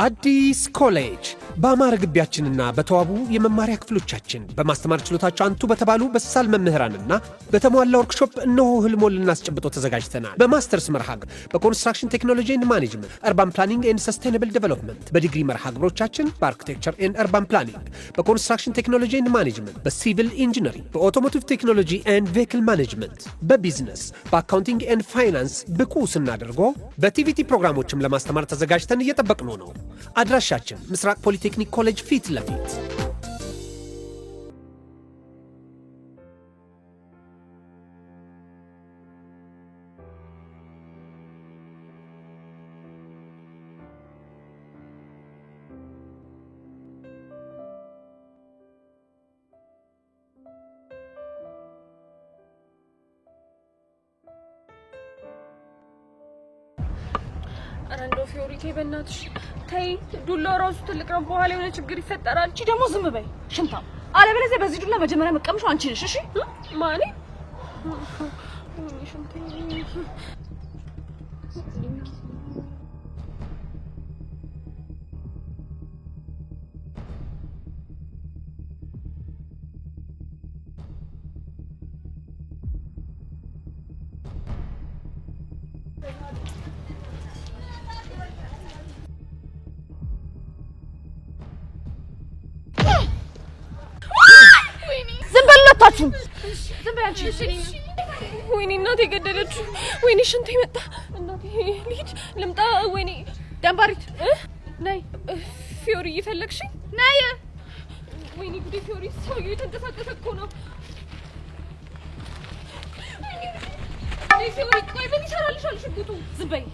አዲስ ኮሌጅ በአማረ ግቢያችንና በተዋቡ የመማሪያ ክፍሎቻችን በማስተማር ችሎታቸው አንቱ በተባሉ በሳል መምህራንና በተሟላ ወርክሾፕ እነሆ ህልሞን ልናስጨብጦ ተዘጋጅተናል። በማስተርስ መርሃ ግብር በኮንስትራክሽን ቴክኖሎጂ ኤንድ ማኔጅመንት፣ አርባን ፕላኒንግ ኤንድ ሰስቴናብል ዴቨሎፕመንት፣ በዲግሪ መርሃ ግብሮቻችን በአርኪቴክቸር ኤንድ አርባን ፕላኒንግ፣ በኮንስትራክሽን ቴክኖሎጂ ኤንድ ማኔጅመንት፣ በሲቪል ኢንጂነሪንግ፣ በኦቶሞቲቭ ቴክኖሎጂ ኤንድ ቬሂክል ማኔጅመንት፣ በቢዝነስ፣ በአካውንቲንግ ኤንድ ፋይናንስ ብቁ ስናደርጎ በቲቪቲ ፕሮግራሞችም ለማስተማር ተዘጋጅተን እየጠበቅነው ነው። አድራሻችን ምስራቅ ፖሊቴክኒክ ኮሌጅ ፊት ለፊት። አረንዶ ፊዮሪቴ በእናትሽ ተይ፣ ዱላው ራሱ ትልቅ ነው። በኋላ የሆነ ችግር ይፈጠራል። እቺ ደግሞ ዝም በይ ሽንታም። አለበለዚያ በዚህ ዱላ መጀመሪያ መቀምሽው አንቺ ነሽ። እሺ ማኔ ዝም በይ አንቺ። ወይኔ እናቴ ገደለችው። ወይኔ ሽንቴ መጣ። እናቴ ልሂድ ልምጣ። ወይኔ ደንባሪት ነይ። ፊዮሪ እየፈለግሽኝ ነይ። ወይኔ ጉዴ ፊዮሪ፣ ሰውዬው የተንቀሳቀሰ እኮ ነው። ፊዮሪ ቆይ ምን ይሰራልሻል ሽጉጡ? ዝም በይ።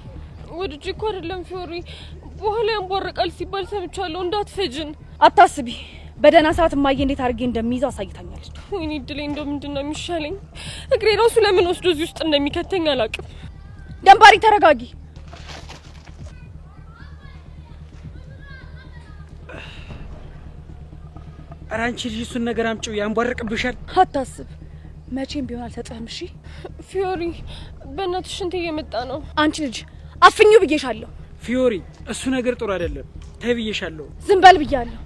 ወድጄ እኮ አይደለም ፊዮሪ፣ በኋላ ያንቧርቃል ሲባል ሰምቻለሁ። እንዳትፈጅን። አታስቢ፣ በደህና ሰዓት ማየ እንዴት አድርጌ እንደሚይዘው አሳይታኛለች። ወይኔ እድሌ፣ እንደው ምንድነው የሚሻለኝ? እግሬ ራሱ ለምን ወስዶ እዚህ ውስጥ እንደሚከተኝ አላውቅም። ደንባሪ ተረጋጊ። ኧረ አንቺ ልጅ እሱን ነገር አምጪው፣ ያንቧርቅብሻል። አታስብ፣ መቼም ቢሆን አልሰጥህም። እሺ ፊዮሪ፣ በእናትሽ ሽንቴ እየመጣ ነው። አንቺ ልጅ አፍኙ ብዬሻለሁ። ፊዮሪ፣ እሱ ነገር ጥሩ አይደለም። ተይ ብዬሻለሁ። ዝም በል ብያለሁ።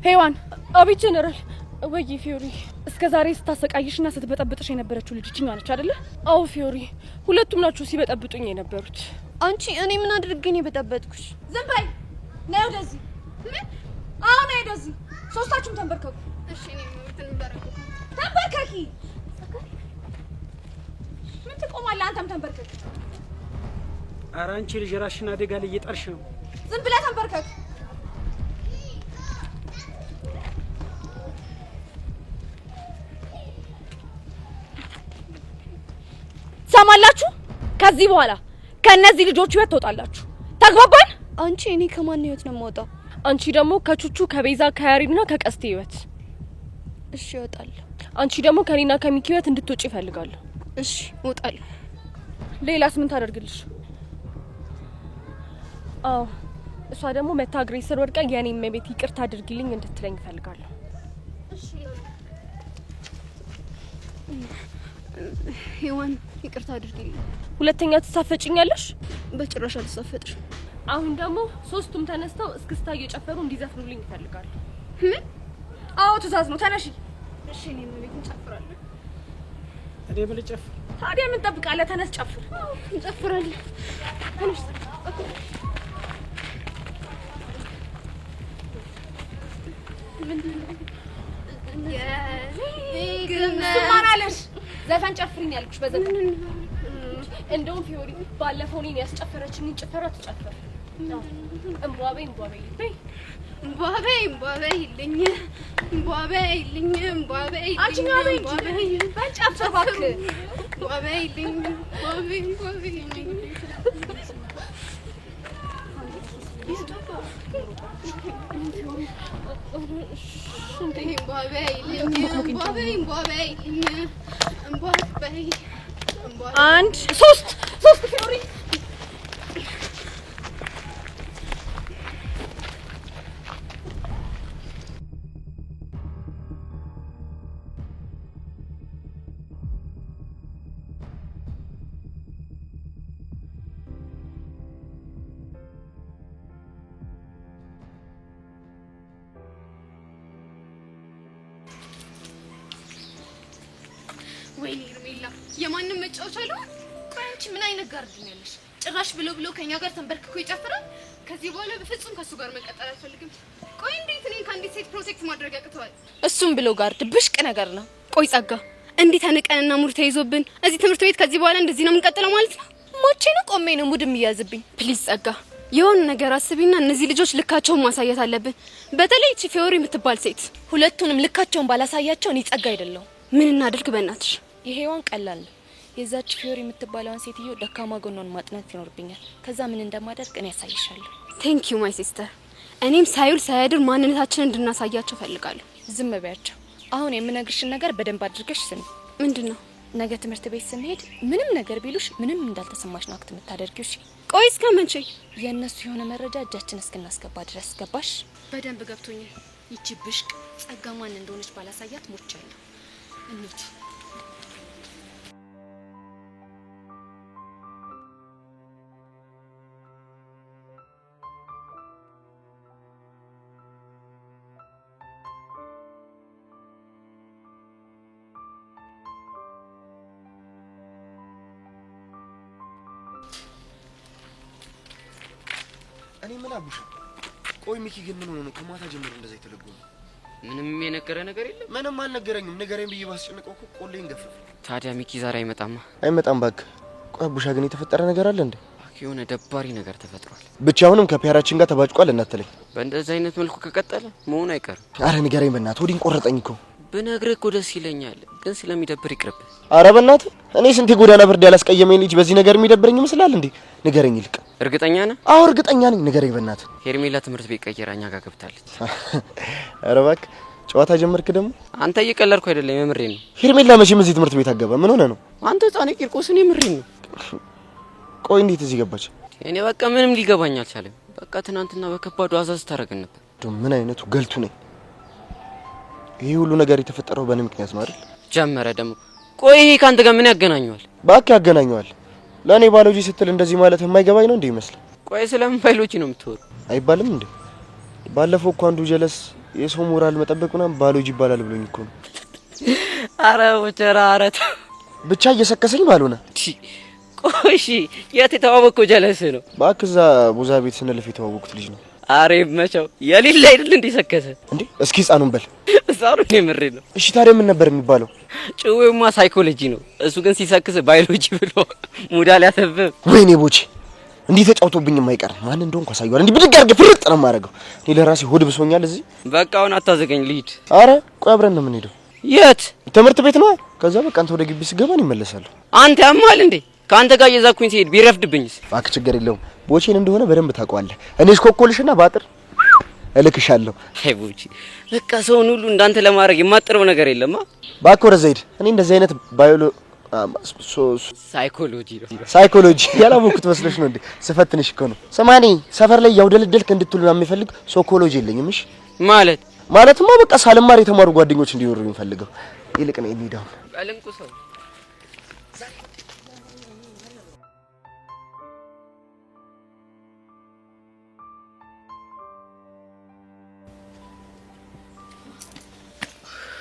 ሄዋን። አቤት ጀነራል። ወይ ፊዮሪ፣ እስከ ዛሬ ስታሰቃይሽና ስትበጠብጥሽ የነበረችው ልጅ እቺኛ ነች አይደለ? አዎ ፊዮሪ፣ ሁለቱም ናችሁ ሲበጠብጡኝ የነበሩት። አንቺ እኔ ምን አድርጌ ነው የበጠበጥኩሽ? ዝም በይ። ነይ ወደዚህ። አሁን ነይ ወደዚህ። ሶስታችሁም ተንበርከኩ። እሺ እኔ ተንበርከኩ። ተንበርከኪ። ምን ትቆማለህ? አንተም ተንበርከክ። ኧረ አንቺ ልጅ ራስሽን አደጋ ላይ እየጣልሽ ነው። ዝም ብለህ ተንበርከክ። ሰማላችሁ? ከዚህ በኋላ ከነዚህ ልጆች ህይወት ትወጣላችሁ። ተግባባን? አንቺ እኔ ከማን ህይወት ነው የምወጣው? አንቺ ደግሞ ከቹቹ፣ ከቤዛ፣ ከያሪድና ከቀስቴ ህይወት። እሺ እወጣለሁ። አንቺ ደግሞ ከኔና ከሚኪ ህይወት እንድትወጪ እፈልጋለሁ። እሺ እወጣለሁ። ሌላስ ምን ታደርግልሽ? አዎ እሷ ደግሞ መታግሬ ስር ወድቃ የኔ መቤት ይቅርታ አድርጊልኝ እንድትለኝ እፈልጋለሁ። እሺ ሄዋን ይቅርታ አድርጊልኝ። ሁለተኛ ትሳፈጭኛለሽ? በጭራሽ አልተሳፈጥሽ። አሁን ደግሞ ሶስቱም ተነስተው እስክስታ እየጨፈሩ እንዲዘፍኑልኝ እፈልጋለሁ። አዎ ትእዛዝ ነው። ተነሺ። እሺ እኔ ምን እንጨፍራለን? እኔ ምን ልጨፍር? ታዲያ ምን ጠብቃለህ? ተነስ ጨፍር። እንጨፍራለን። ተነሽ። ስማናለሽ? ዘፈን ጨፍሪኝ ያልኩሽ በዘፈን። እንደውም ፊዮሪ ባለፈው እኔን ያስጨፈረችኝን ጭፈራ ትጨፍር። እምቧቤ እምቧቤ በይ። እምቧቤ እምቧቤ ይልኝ፣ እምቧቤ ይልኝ፣ እምቧቤ ይልኝ። አንቺኛ በይ እንጂ በጨፍር እባክህ። እምቧቤ ይልኝ፣ እምቧቤ እምቧቤ ይልኝ። አንድ ሶስት ፊዮሪ ወይኔ ሄርሜላ የማንም መጫወቻ አለው? ቆይ አንቺ ምን አይነት ጋርድኝ ያለሽ? ጭራሽ ብሎ ከኛ ጋር ተንበርክኮ ይጨፍራል። ከዚህ በኋላ በፍጹም ከሱ ጋር መቀጠል አልፈልግም። ቆይ እንዴት እኔን ከአንዲት ሴት ፕሮቴክት ማድረግ ያቅተዋል? እሱም ብሎ ጋርድ ብሽቅ ነገር ነው። ቆይ ጸጋ እንዴት አንቀንና ሙድ ተይዞብን እዚህ ትምህርት ቤት ከዚህ በኋላ እንደዚህ ነው የምንቀጥለው ማለት ነው? ሞቼ ነው ቆሜ ነው ሙድ የሚያዝብኝ። ፕሊዝ ጸጋ የሆነ ነገር አስቢና እነዚህ ልጆች ልካቸውን ማሳየት አለብን። በተለይ እቺ ፊዮሪ የምትባል ሴት ሁለቱንም ልካቸውን ባላሳያቸው እኔ ጸጋ አይደለሁ። ምን እናድርግ በእናትሽ? ይሄዋን ቀላል ነው። የዛች ፊዮሪ የምትባለውን ሴትዮ ደካማ ጎኗን ማጥናት ይኖርብኛል። ከዛ ምን እንደማደርግ እኔ ያሳይሻለሁ። ቴንክ ዩ ማይ ሲስተር። እኔም ሳይውል ሳያድር ማንነታችንን እንድናሳያቸው ፈልጋለሁ። ዝም በያቸው። አሁን የምነግርሽን ነገር በደንብ አድርገሽ ስሚ። ምንድነው? ነገ ትምህርት ቤት ስንሄድ ምንም ነገር ቢሉሽ ምንም እንዳልተሰማሽ ነው አክት የምታደርጊው። እሺ? ቆይ እስከ መቼ? የእነሱ የሆነ መረጃ እጃችን እስክናስገባ ድረስ ገባሽ? በደንብ ገብቶኛል። ይቺ ብሽቅ ጸጋ ማን እንደሆነች ባላሳያት ሞቻለሁ። እንሂድ። እኔ ምን አቡሽ? ቆይ ሚኪ ግን ምን ሆነ ነው ከማታ ጀምሮ እንደዛ የተለጎመ? ምንም የነገረ ነገር የለም። ምንም አልነገረኝም። ንገረኝ ብዬ ባስጨነቀው እኮ ቆሌን ገፈፈ። ታዲያ ሚኪ ዛሬ አይመጣማ? አይመጣም እባክህ። ቆይ አቡሻ ግን የተፈጠረ ነገር አለ እንዴ? የሆነ ደባሪ ነገር ተፈጥሯል። ብቻውንም ከፒያራችን ጋር ተባጭቋል እናትለኝ። በእንደዚህ አይነት መልኩ ከቀጠለ መሆኑ አይቀርም። አረ ንገረኝ በእናትህ፣ ወዲን ቆረጠኝ እኮ። ብነግርህ እኮ ደስ ይለኛል፣ ግን ስለሚደብር ይቅርብ። አረ በእናትህ እኔ ስንት ጎዳና ብርድ ያላስቀየመኝ ልጅ በዚህ ነገር የሚደብረኝ ይመስላል እንዴ? ንገረኝ ይልቅ። እርግጠኛ ነህ? አዎ እርግጠኛ ነኝ። ንገረኝ በእናትህ። ሄርሜላ ትምህርት ቤት ቀይራ እኛ ጋር ገብታለች። አረ እባክህ ጨዋታ ጀመርክ ደግሞ? አንተ እየቀለድኩ አይደለም፣ የምሬን ነው። ሄርሜላ መቼም እዚህ ትምህርት ቤት አገባ? ምን ሆነ ነው? አንተ ህፃን ቂርቆስን፣ የምሬን ነው። ቆይ እንዴት እዚህ ገባች? እኔ በቃ ምንም ሊገባኝ አልቻለም። በቃ ትናንትና በከባዱ አዛዝ ታረገን ነበር። ምን አይነቱ ገልቱ ነኝ። ይሄ ሁሉ ነገር የተፈጠረው በእኔ ምክንያት ነው አይደል? ጀመረ ደግሞ። ቆይ ይሄ ካንተ ጋር ምን ያገናኘዋል? እባክህ ያገናኘዋል። ለእኔ ባዮሎጂ ስትል እንደዚህ ማለት የማይገባኝ ነው እንዴ ይመስል? ቆይ ስለምን ባዮሎጂ ነው የምትወሩ? አይባልም እንዴ? ባለፈው እኮ አንዱ ጀለስ የሰው ሞራል መጠበቅ ምናምን ባዮሎጂ ይባላል ብሎኝ እኮ ነው። አረ ወቸራ አረት ብቻ እየሰከሰኝ ባልሆነ። ቆይ እሺ የት የተዋወቅከው ጀለስ ነው? እባክህ እዛ ቡዛ ቤት ስንልፍ የተዋወቁት ልጅ ነው። አሬ መቻው የሌለ አይደል እንዴ ሰከሰ እንዴ? እስኪ ህፃኑን በል። ህፃኑን የምሬ ነው። እሺ ታዲያ ምን ነበር የሚባለው? ጭዌማ ሳይኮሎጂ ነው። እሱ ግን ሲሰክስ ባዮሎጂ ብሎ ሙዳል ያተብብ። ወይኔ ቦቼ እንዲህ ተጫውቶብኝ የማይቀር ማን እንደሆንኩ አሳየዋል። እንዲህ ብድግ አድርገህ ፍርጥ ነው የማደርገው። እኔ ለራሴ ሆድ ብሶኛል እዚህ። በቃ አሁን አታዘገኝ ልሂድ። አረ ቆይ አብረን ነው የምንሄደው። የት? ትምህርት ቤት ነው። ከዛ በቃ አንተ ወደ ግቢ ስገባን ይመለሳሉ። አንተ ያማል እንዴ? ካንተ ጋር እየዛኩኝ ሲሄድ ቢረፍድብኝስ? እባክህ ችግር የለውም። ቦቼን እንደሆነ በደንብ ታውቀዋለህ። እኔ እስኮኮልሽና ባጥር እልክሻለሁ። አይ ቦቼ በቃ ሰውን ሁሉ እንዳንተ ለማድረግ የማጥረው ነገር የለማ። እባክህ ወደዛ ሂድ። እኔ እንደዚህ አይነት ሳይኮሎጂ ያላወኩት መስሎሽ ነው እንዴ? ስፈትንሽ እኮ ነው። ሰማኒ ሰፈር ላይ ያውደልደልክ እንድትሉ ነው የሚፈልግ ሳይኮሎጂ የለኝም። እሺ ማለትማ በቃ ሳልማር የተማሩ ጓደኞች እንዲኖሩ የሚፈልገው። ይልቅ ነው የሚዳው ባለንኩ ሰው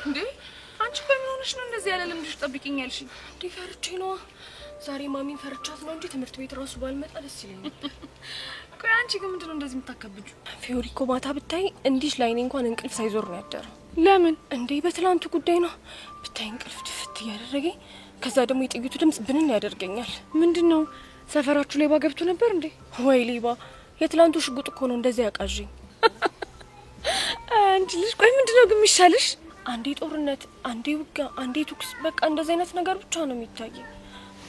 እንዴ አንቺ በምን ሆነሽ ነው እንደዚህ ያለ ልምድሽ ጠብቂኛልሽ? እንዴ ፈርቼ ነው። ዛሬ ማሚን ፈርቻት ነው እንጂ ትምህርት ቤት ራሱ ባልመጣ ደስ ይለኛል። ቆይ አንቺ ግን ምንድነው እንደዚህ የምታከብጁ? ፊዮሪ እኮ ማታ ብታይ እንዲሽ ላይኔ እንኳን እንቅልፍ ሳይዞር ነው ያደረው። ለምን እንዴ? በትላንቱ ጉዳይ ነው ብታይ እንቅልፍ ድፍት እያደረገኝ፣ ከዛ ደግሞ የጥይቱ ድምጽ ብንን ያደርገኛል። ምንድነው ሰፈራችሁ ሌባ ገብቶ ነበር እንዴ? ወይ ሌባ! የትላንቱ ሽጉጥ እኮ ነው እንደዚህ ያቃዥኝ። አንቺ ልጅ ቆይ ምንድነው ግን የሚሻልሽ? አንዴ ጦርነት፣ አንዴ ውጋ፣ አንዴ ተኩስ፣ በቃ እንደዚህ አይነት ነገር ብቻ ነው የሚታየኝ።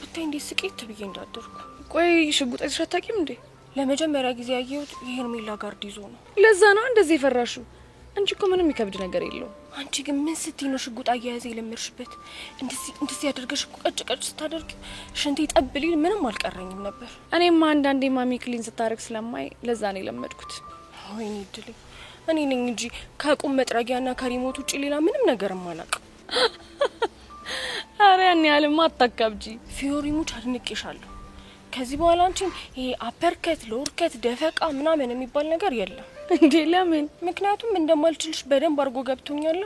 ብታይ እንዴ ስቄት ብዬ እንዳደርኩ። ቆይ ሽጉጥ አይተሽ አታውቂም እንዴ? ለመጀመሪያ ጊዜ ያየሁት የሄርሜላ ጋርድ ይዞ ነው። ለዛ ነው እንደዚህ የፈራሹ እንጂ እኮ ምንም የሚከብድ ነገር የለውም። አንቺ ግን ምን ስትይ ነው ሽጉጥ አያያዘ የለመድሽበት? እንደዚህ ያደርገሽ እኮ ቀጭ ስታደርግ ሽንቴ ጠብ ሊል ምንም አልቀረኝም ነበር። እኔማ አንዳንዴ ማሚ ክሊን ስታደርግ ስለማይ ለዛ ነው የለመድኩት። ወይኔ እድሌ! እኔ ነኝ እንጂ ከቁም መጥረጊያና ከሪሞት ውጪ ሌላ ምንም ነገርም አላውቅም። አረ ያን ያህልማ አታካብጂ። ፊዮሪ ሙች አድንቄሻለሁ። ከዚህ በኋላ አንቺን ይሄ አፐርከት፣ ሎርከት፣ ደፈቃ ምናምን የሚባል ነገር የለም። እንዴ ለምን? ምክንያቱም እንደማልችልሽ በደንብ አድርጎ ገብቶኛል።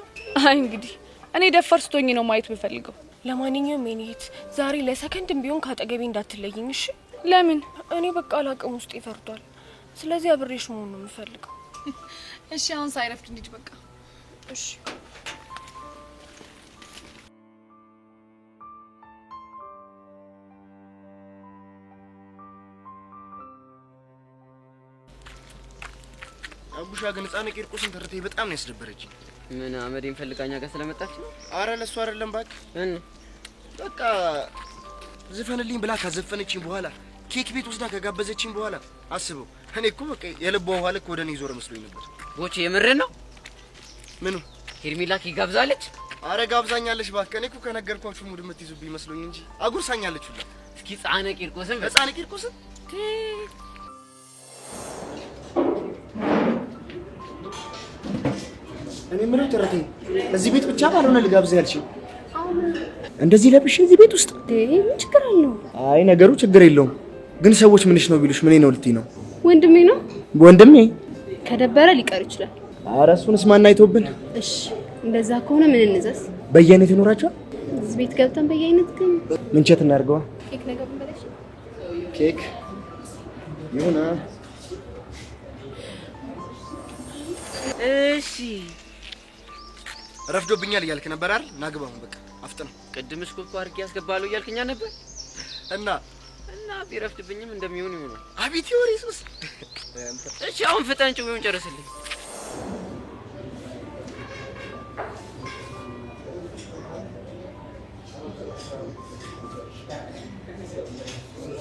አይ እንግዲህ እኔ ደፈር ስቶኝ ነው ማየት የምፈልገው። ለማንኛውም የኔት ዛሬ ለሰከንድም ቢሆን ካጠገቤ እንዳትለይኝ እሺ? ለምን? እኔ በቃ አላቅም ውስጥ ይፈርዷል። ስለዚህ አብሬሽ መሆን ነው የምፈልገው። እሺ አሁን ሳይረፍድ እንሂድ በቃ። እሺ አቡሻ ግን ህፃን ቂርቆስን ተርተይ በጣም ነው ያስደበረችኝ። ምን አመዴን ፈልጋኛ ጋር ስለመጣች ነው? አረ ለሱ አይደለም ባክ። በቃ ዝፈንልኝ ብላ ካዘፈነችኝ በኋላ ኬክ ቤት ወስዳ ከጋበዘችኝ በኋላ አስበው። እኔ እኮ በቃ የልቧ ውሃ ልክ ወደ እኔ ዞር መስሎኝ ነበር። ቦቼ የምር ነው? ምኑ? ሄርሜላ ጋብዛለች? አረ ጋብዛኛለች ባክ። እኔ እኮ ከነገርኳችሁ ሙድ የምትይዙብኝ መስሎኝ እንጂ አጉርሳኛለች ሁላ። እስኪ ህፃን ቂርቆስን ህፃን ቂርቆስን እኔ ምን ተረተኝ እዚህ ቤት ብቻ ባልሆነ ልጋብዝ ያልሽኝ እንደዚህ ለብሽ እዚህ ቤት ውስጥ ምን ችግር አለው? አይ ነገሩ ችግር የለውም፣ ግን ሰዎች ምንሽ ነው ቢሉሽ ምን ነው ልትይ ነው? ወንድሜ ነው። ወንድሜ ከደበረ ሊቀር ይችላል። ኧረ እሱንስ ማን አይቶብን? እሺ እንደዛ ከሆነ ምን እንዘዝ? በየአይነት ይኖራቸዋል። እዚህ ቤት ገብተን በየአይነት ግን ምንቸት እናድርገዋ። ኬክ ነገር ብንበላሽ ኬክ ይሁና። እሺ ረፍዶብኛል እያልክ ነበር አይደል? ናግባው በቃ አፍጥነው። ቅድም እስኮ አድርጌ ያስገባለሁ እያልከኛ ነበር እና ቢረፍድብኝም እንደሚሆን ይሆናል። አቤት ይወሪ ሱስ። እሺ አሁን ፍጠን ጭውውን ጨርስልኝ።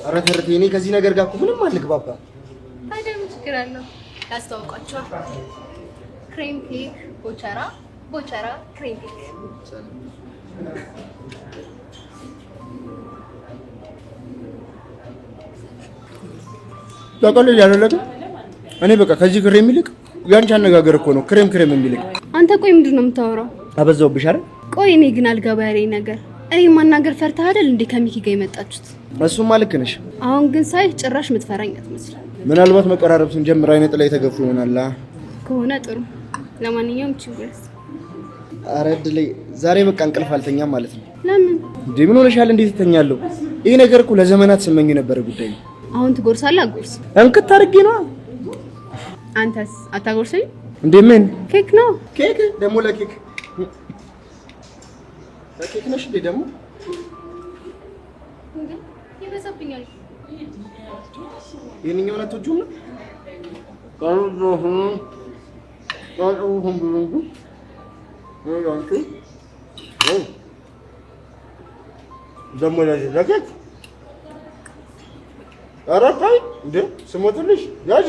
ኧረ ተረቴ እኔ ከዚህ ነገር ጋር እኮ ምንም አልግባባ። ታዲያ ምን ችግር አለው? ያስተዋውቃቸዋል። ክሬም ኬክ ቦቸራ ክሬም ኬክ። ታውቃለህ ያደረገ እኔ በቃ ከዚህ ክሬም ይልቅ ያንቺ አነጋገር እኮ ነው ክሬም የሚልቅ። አንተ ቆይ ምንድን ነው የምታወራው? አበዛውብሽ አይደል? ቆይ እኔ ግን አልገባ ያለኝ ነገር እኔ ማናገር ፈርተህ አይደል እንዴ ከሚኪ ጋር የመጣችሁት? እሱማ ልክ ነሽ። አሁን ግን ሳይ ጭራሽ የምትፈራኝ አትመስልም። ምናልባት መቀራረብ ስንጀምር አይነት ላይ ተገፉ ይሆናል ከሆነ ጥሩ። ለማንኛውም ቺውስ። ኧረ እድሌ ዛሬ በቃ እንቅልፍ አልተኛም ማለት ነው። ለምን እንዴ? ምን ሆነሻል? እንዴት ተኛለሁ? ይሄ ነገር እኮ ለዘመናት ስመኝ የነበረ ጉዳይ ነው። አሁን ትጎርሳለህ? አጎርስ እንክት አድርጌ ነው። አንተስ አታጎርሰኝ እንዴ? ምን ኬክ ነው? ኬክ ደግሞ ለኬክ ነሽ እንዴ? ደግሞ ይበዛብኛል። የእኛውን አትወጂውም ነው? ደግሞ ለኬክ ኧረ ቆይ እንዴ ስሞትልሽ ያዢ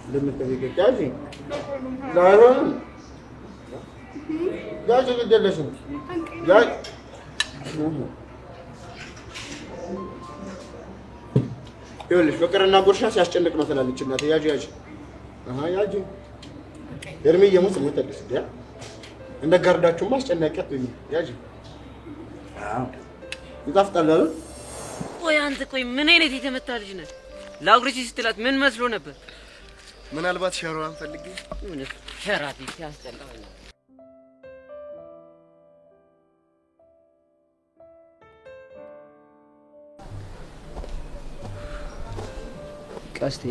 እንደምትጠይቀኝ ያዢ ላይሆንም ያዢ ግዴለሽም ያዢ ይኸውልሽ ፍቅርና ጉርሻ ሲያስጨንቅ ነው ትላለች እናቴ። ያዢ ያዢ እርምዬ ሙስ ሙተልስ ያ እንደ ጋርዳችሁማ አስጨናቂ አትሁኝ። ያዢ ይጣፍጣል አይደል? ቆይ አንተ ቆይ ምን አይነት የተመታ ልጅ ነህ? ላጉርሲ ስትላት ምን መስሎ ነበር? ምናልባት ሸሮዋን ፈልጌ ምን ሸራቲ ያስጠላው ነው። ቀስቴ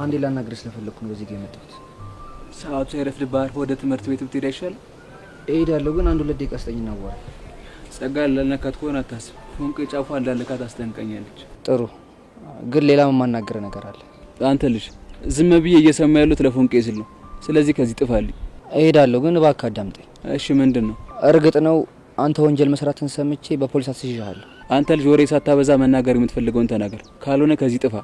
አንዴ ላናግርህ ስለፈለኩ ነው በዚህ ጋር የመጣሁት። ሰዓቱ ሳይረፍድብህ ወደ ትምህርት ቤት ብትሄድ አይሻልም? እሄዳለሁ፣ ግን አንድ ሁለት ደቂቃ ስጠኝ እናወራ። ጸጋ ላለነካት ከሆነ አታስብ። ፎንቄ ጫፏ እንዳለካት አስጠንቀኛለች። ጥሩ፣ ግን ሌላ የማናገር ነገር አለ። አንተ ልጅ ዝም ብዬ እየሰማ ያሉት ለፎንቄ ስል ነው። ስለዚህ ከዚህ ጥፋልኝ። እሄዳለሁ፣ ግን እባክህ አዳምጠኝ። እሺ ምንድን ነው? እርግጥ ነው አንተ ወንጀል መስራትን ሰምቼ በፖሊስ አስይዤሃለሁ። አንተ ልጅ ወሬ ሳታበዛ መናገር የምትፈልገውን ተናገር፣ ካልሆነ ከዚህ ጥፋ።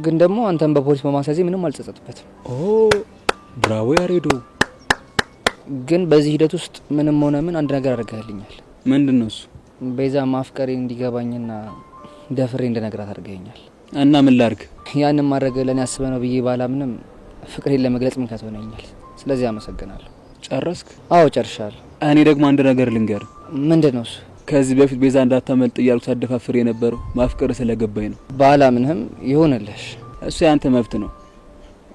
ግን ደግሞ አንተን በፖሊስ በማስያዜ ምንም አልጸጸትበትም። ብራቮ ያሬዶ። ግን በዚህ ሂደት ውስጥ ምንም ሆነ ምን አንድ ነገር አድርገህልኛል። ምንድን ነው እሱ? ቤዛ ማፍቀሬ እንዲገባኝና ደፍሬ እንደነግራት አድርገኛል። እና ምን ላድርግ? ያንን ማድረግ ለእኔ አስበህ ነው ብዬ ባላምንም ፍቅሬን ለመግለጽ ምክንያት ሆነኛል። ስለዚህ አመሰግናለሁ። ጨረስክ? አዎ ጨርሻለሁ። እኔ ደግሞ አንድ ነገር ልንገር። ምንድን ነው እሱ? ከዚህ በፊት ቤዛ እንዳታመልጥ እያልኩ ሳደፋፍር የነበረው ማፍቀር ስለገባኝ ነው። ባላምንህም ይሆንልሽ። እሱ ያንተ መብት ነው።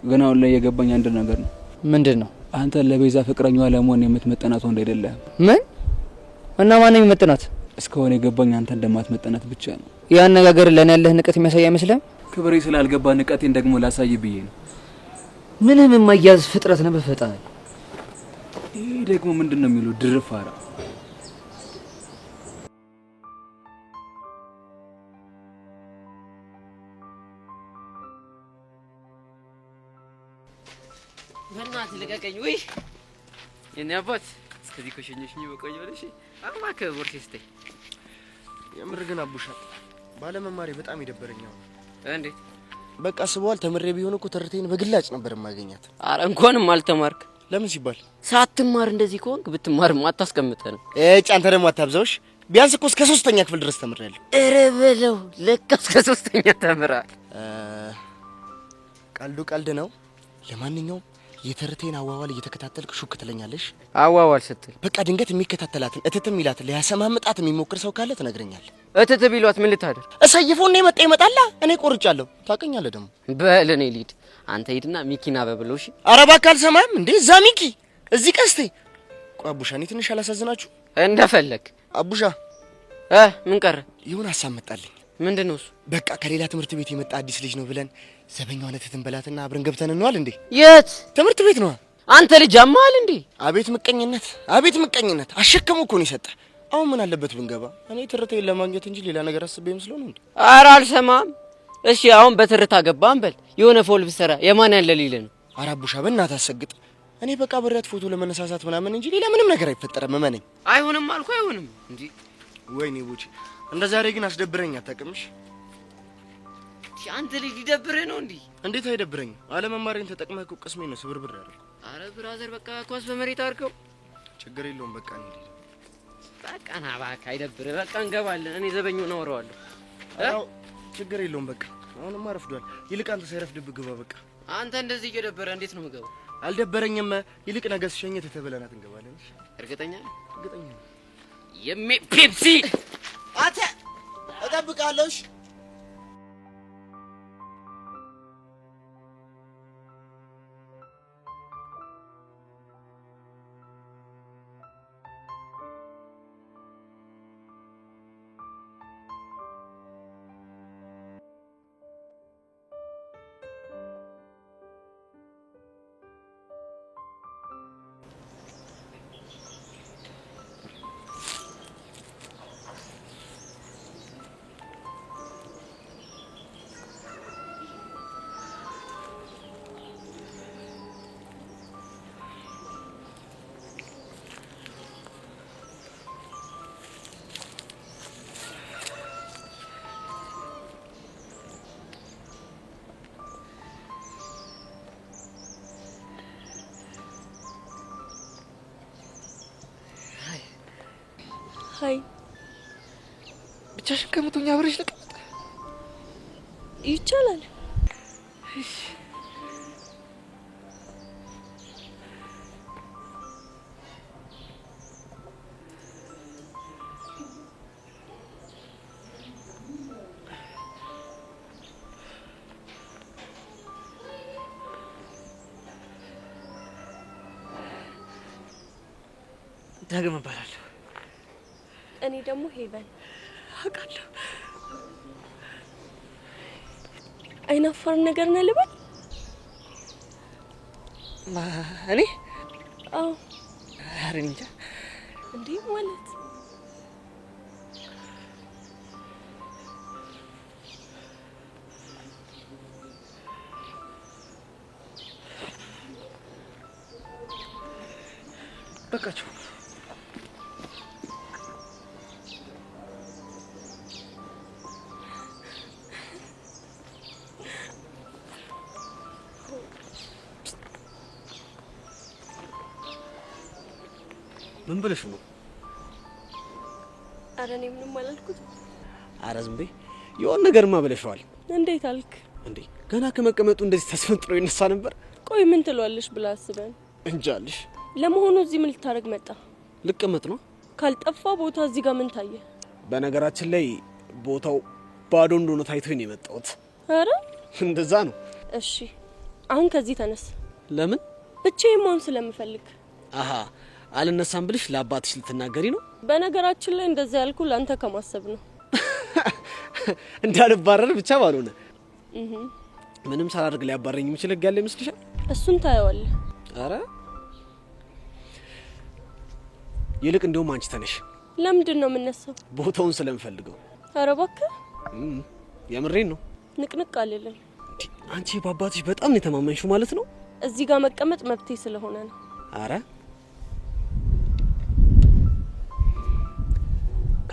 ግን አሁን ላይ የገባኝ አንድ ነገር ነው። ምንድን ነው? አንተ ለቤዛ ፍቅረኛዋ ለመሆን የምትመጠናት ወንድ አይደለህም። ምን? እና ማን ነው የሚመጥናት? እስከሆነ የገባኝ አንተ እንደማትመጠናት ብቻ ነው። ያ አነጋገር ለኔ ያለህ ንቀት የሚያሳይ አይመስልም? ክብሬ ስላልገባ ንቀቴን ደግሞ ላሳይ ብዬ ነው። ምንም የማያዝ ፍጥረት ነው በፈጣሪ። ይሄ ደግሞ ምንድነው የሚለው ድርፋራ? በእናትህ ልቀቀኝ። ወይ የኔ አባት እስከዚህ ኮሽኝሽኝ በቆየው ልሽ አማከ ቦርሲስቴ የምር ግን አቡሻ ባለመማሬ በጣም ይደበረኛል። እንዴት? በቃ ስበዋል ተምሬ ቢሆን እኮ ትርቴን በግላጭ ነበር ማገኛት። አረ እንኳንም አልተማርክ። ለምን ሲባል ሳትማር እንደዚህ ከሆንክ ብትማርም አታስቀምጠንም። አንተ ደግሞ አታብዛውሽ። ቢያንስ እኮ እስከ 3ኛ ክፍል ድረስ ተምሬያለሁ። ኧረ በለው ለካ እስከ 3ኛ ተምራል። ቀልዱ ቀልድ ነው። ለማንኛውም የተርቴን አዋዋል እየተከታተልክ ሹክ ትለኛለሽ። አዋዋል ስትል በቃ ድንገት የሚከታተላትን እትትም ይላት ሊያሰማምጣት የሚሞክር ሰው ካለ ትነግረኛለህ። እትት ቢሏት ምን ልታደር? እሰይፎን የመጣ ይመጣላ። እኔ ቆርጫለሁ። ታውቀኛለህ ደግሞ። በል እኔ ልሂድ፣ አንተ ሂድና ሚኪና በብለው። እሺ። ኧረ እባክህ አልሰማህም እንዴ? እዛ ሚኪ እዚህ ቀስቴ። ቆይ አቡሻ፣ እኔ ትንሽ አላሳዝናችሁ? እንደፈለክ አቡሻ። ምን ቀረ? ይሁን ሀሳብ መጣልኝ። ምንድነው እሱ? በቃ ከሌላ ትምህርት ቤት የመጣ አዲስ ልጅ ነው ብለን ዘበኛውን እትትን በላትና አብረን ገብተን እንዋል እንዴ? የት ትምህርት ቤት ነው? አንተ ልጅ አማል እንዴ? አቤት ምቀኝነት፣ አቤት ምቀኝነት። አሸከሙ እኮ ነው የሰጠ። አሁን ምን አለበት ብንገባ? እኔ ትርቴን ለማግኘት እንጂ ሌላ ነገር አስቤ መስሎ ነው እንዴ? ኧረ አልሰማም። እሺ አሁን በትርታ ገባን በል። የሆነ ፎል ብሰራ የማን ያለ ሊል ነው? ኧረ አቡሻ በእናትህ አሰግጥ። እኔ በቃ ብሬያት ፎቶ ለመነሳሳት ምናምን እንጂ ሌላ ምንም ነገር አይፈጠረም። እመነኝ። አይሆንም አልኩ አይሆንም እንጂ። ወይኔ ቡቺ፣ እንደ ዛሬ ግን አስደብረኝ አታውቅምሽ። አንተ ልጅ ሊደብርህ ነው እንዴ? እንዴት አይደብረኝም? አለመማሬን ተጠቅመህ እኮ ቅስሜ ነው ስብርብር ያደረገው። አረ ብራዘር በቃ ኳስ በመሬት አድርገው። ችግር የለውም በቃ እንዴ። በቃ ና እባክህ አይደብርህ። በቃ እንገባለን። እኔ ዘበኛውን አወራዋለሁ። ችግር የለውም በቃ። አሁንማ ረፍዷል። ይልቅ አንተ ሳይረፍድብህ ግባ በቃ። አንተ እንደዚህ እየደበረ እንዴት ነው የምገባው? አልደበረኝም። ይልቅ ነገ ስሸኘት ተበላናት እንገባለን። እርግጠኛ ነህ? እርግጠኛ ነኝ። ፔፕሲ አተ እጠብቃለሁ። ሀይ ብቻሽን ከምትሆኛ አብረሽ ልቀመጥ ይቻላል? ዳግም እባላለሁ። እኔ ደግሞ ሄቨን። አውቃለሁ። አይናፋር ነገር ነው ልበል? እኔ? አዎ። ኧረ እንጃ። እንዴ ማለት በቃችሁ። ምን ብለሽ ነው? ኧረ እኔ ምንም አላልኩት። ኧረ ዝም በይ። የሆነ ነገርማ ብለሽዋል። እንዴት አልክ እንዴ? ገና ከመቀመጡ እንደዚህ ተስፈንጥሮ ይነሳ ነበር። ቆይ ምን ትሏለሽ ብላ አስበን እንጃልሽ። ለመሆኑ እዚህ ምን ልታረግ መጣ? ልቀመጥ ነው። ካልጠፋ ቦታ እዚህ ጋር ምን ታየ? በነገራችን ላይ ቦታው ባዶ እንደሆነ ታይቶኝ ነው የመጣሁት። ኧረ እንደዛ ነው። እሺ አሁን ከዚህ ተነስ። ለምን? ብቻዬን መሆን ስለምፈልግ። አሃ አልነሳም ብልሽ ለአባትሽ ልትናገሪ ነው? በነገራችን ላይ እንደዛ ያልኩ ላንተ ከማሰብ ነው። እንዳልባረር ብቻ ባልሆነ ምንም ሳላደርግ ሊያባረኝ የሚችል ህግ ያለ ይመስልሻል? እሱን ታየዋለህ። አረ ይልቅ እንደውም አንቺ ተነሽ። ለምንድን ነው የምነሳው? ቦታውን ስለምፈልገው። አረ እባክህ የምሬን ነው። ንቅንቅ አልልም። አንቺ በአባትሽ በጣም ነው የተማመንሽው ማለት ነው? እዚህ ጋር መቀመጥ መብቴ ስለሆነ ነው። አረ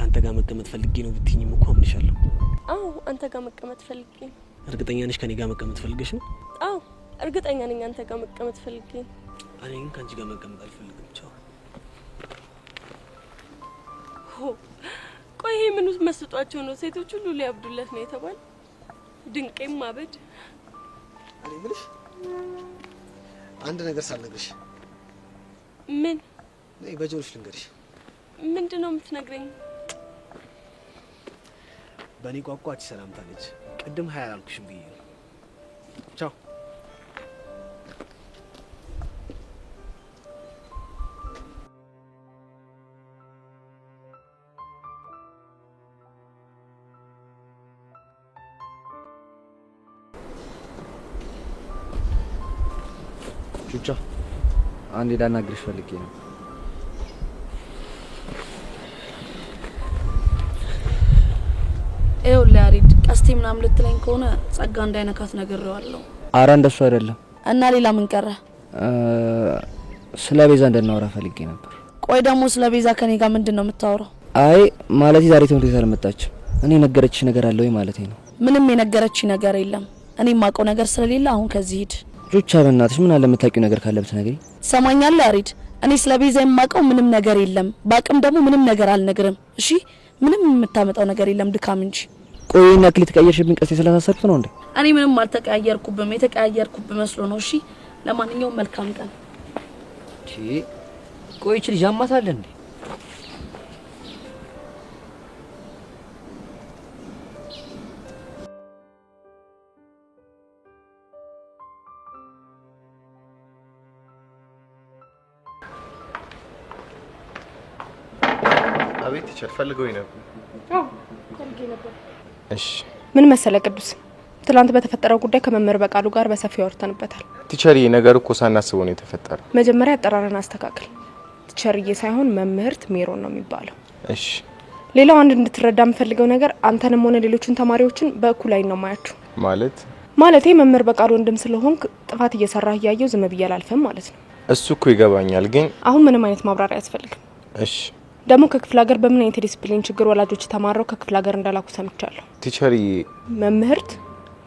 ካንተ ጋር መቀመጥ ፈልጌ ነው ብትይኝም እኮ አምንሻለሁ። አዎ አንተ ጋር መቀመጥ ፈልጌ ነው። እርግጠኛ ነሽ ከኔ ጋር መቀመጥ ፈልገሽ ነው? አዎ እርግጠኛ ነኝ አንተ ጋር መቀመጥ ፈልጌ ነው። እኔ ግን ካንቺ ጋር መቀመጥ አልፈልግም። ቻው። ቆይ ይሄ ምን ውስጥ መስጧቸው ነው? ሴቶች ሁሉ ሊያብዱለት ነው የተባለ ድንቄም ማበድ። እኔ ምልሽ አንድ ነገር ሳልነግርሽ። ምን? ነይ በጆሮሽ ልንገርሽ። ምንድነው የምትነግረኝ? በእኔ ቋንቋች ሰላምታ ነች። ቅድም ሀያ አላልኩሽም ብዬ ነው። ቻው። ቹቻ አንዴ ላናግርሽ ፈልጌ ነው። ያሬድ ቀስቴ ምናምን ልትለኝ ከሆነ ጸጋ እንዳይነካት ነግሬዋለሁ። አረ እንደሱ አይደለም። እና ሌላ ምን ቀረ? ስለ ቤዛ እንድናወራ ፈልጌ ነበር። ቆይ ደግሞ ስለ ቤዛ ከኔ ጋር ምንድነው የምታወራው? አይ ማለት ዛሬ ትምህርት ቤት አልመጣችም። እኔ ነገረችሽ ነገር አለ ወይ ማለቴ ነው። ምንም የነገረችኝ ነገር የለም። እኔ የማውቀው ነገር ስለሌለ አሁን ከዚህ ሂድ። ቹቻ በእናትሽ ምን አለ የምታውቂው ነገር ካለ ብትነግሪኝ። ሰማኛለህ ያሬድ? እኔ ስለ ቤዛ የማውቀው ምንም ነገር የለም። ባቅም ደግሞ ምንም ነገር አልነግርም። እሺ? ምንም የምታመጣው ነገር የለም ድካም እንጂ። ቆይ እና ክሊት ተቀየርሽብኝ ቀስቴ ስላሳሰርኩት ነው እንዴ? እኔ ምንም አልተቀያየርኩብም። የተቀያየርኩብ መስሎ ነው። እሺ? ለማንኛውም መልካም ቀን። እሺ። ቆይ እቺ ልጅ አማታለ እንዴ? አቤት ቲቸር ፈልገውኝ ነበር። አዎ ፈልጌ ነበር። እሺ ምን መሰለ ቅዱስ፣ ትላንት በተፈጠረው ጉዳይ ከመምህር በቃሉ ጋር በሰፊው አውርተንበታል። ቲቸርዬ ነገር እኮ ሳናስበው ነው የተፈጠረው። መጀመሪያ አጠራርን አስተካክል። ቲቸርዬ ሳይሆን መምህርት ሜሮን ነው የሚባለው። እሺ። ሌላው አንድ እንድትረዳ የምፈልገው ነገር አንተንም ሆነ ሌሎችን ተማሪዎችን በእኩል አይን ነው ማያችሁ። ማለቴ መምህር በቃሉ ወንድም ስለሆንክ ጥፋት እየሰራህ እያየው ዝም ብዬ አላልፈም ማለት ነው። እሱ እኮ ይገባኛል፣ ግን አሁን ምንም አይነት ማብራሪያ አያስፈልግም። እሺ። ደግሞ ከክፍለ ሀገር በምን አይነት ዲሲፕሊን ችግር ወላጆች ተማረው ከክፍለ ሀገር እንዳላኩ ሰምቻለሁ። ቲቸርዬ መምህርት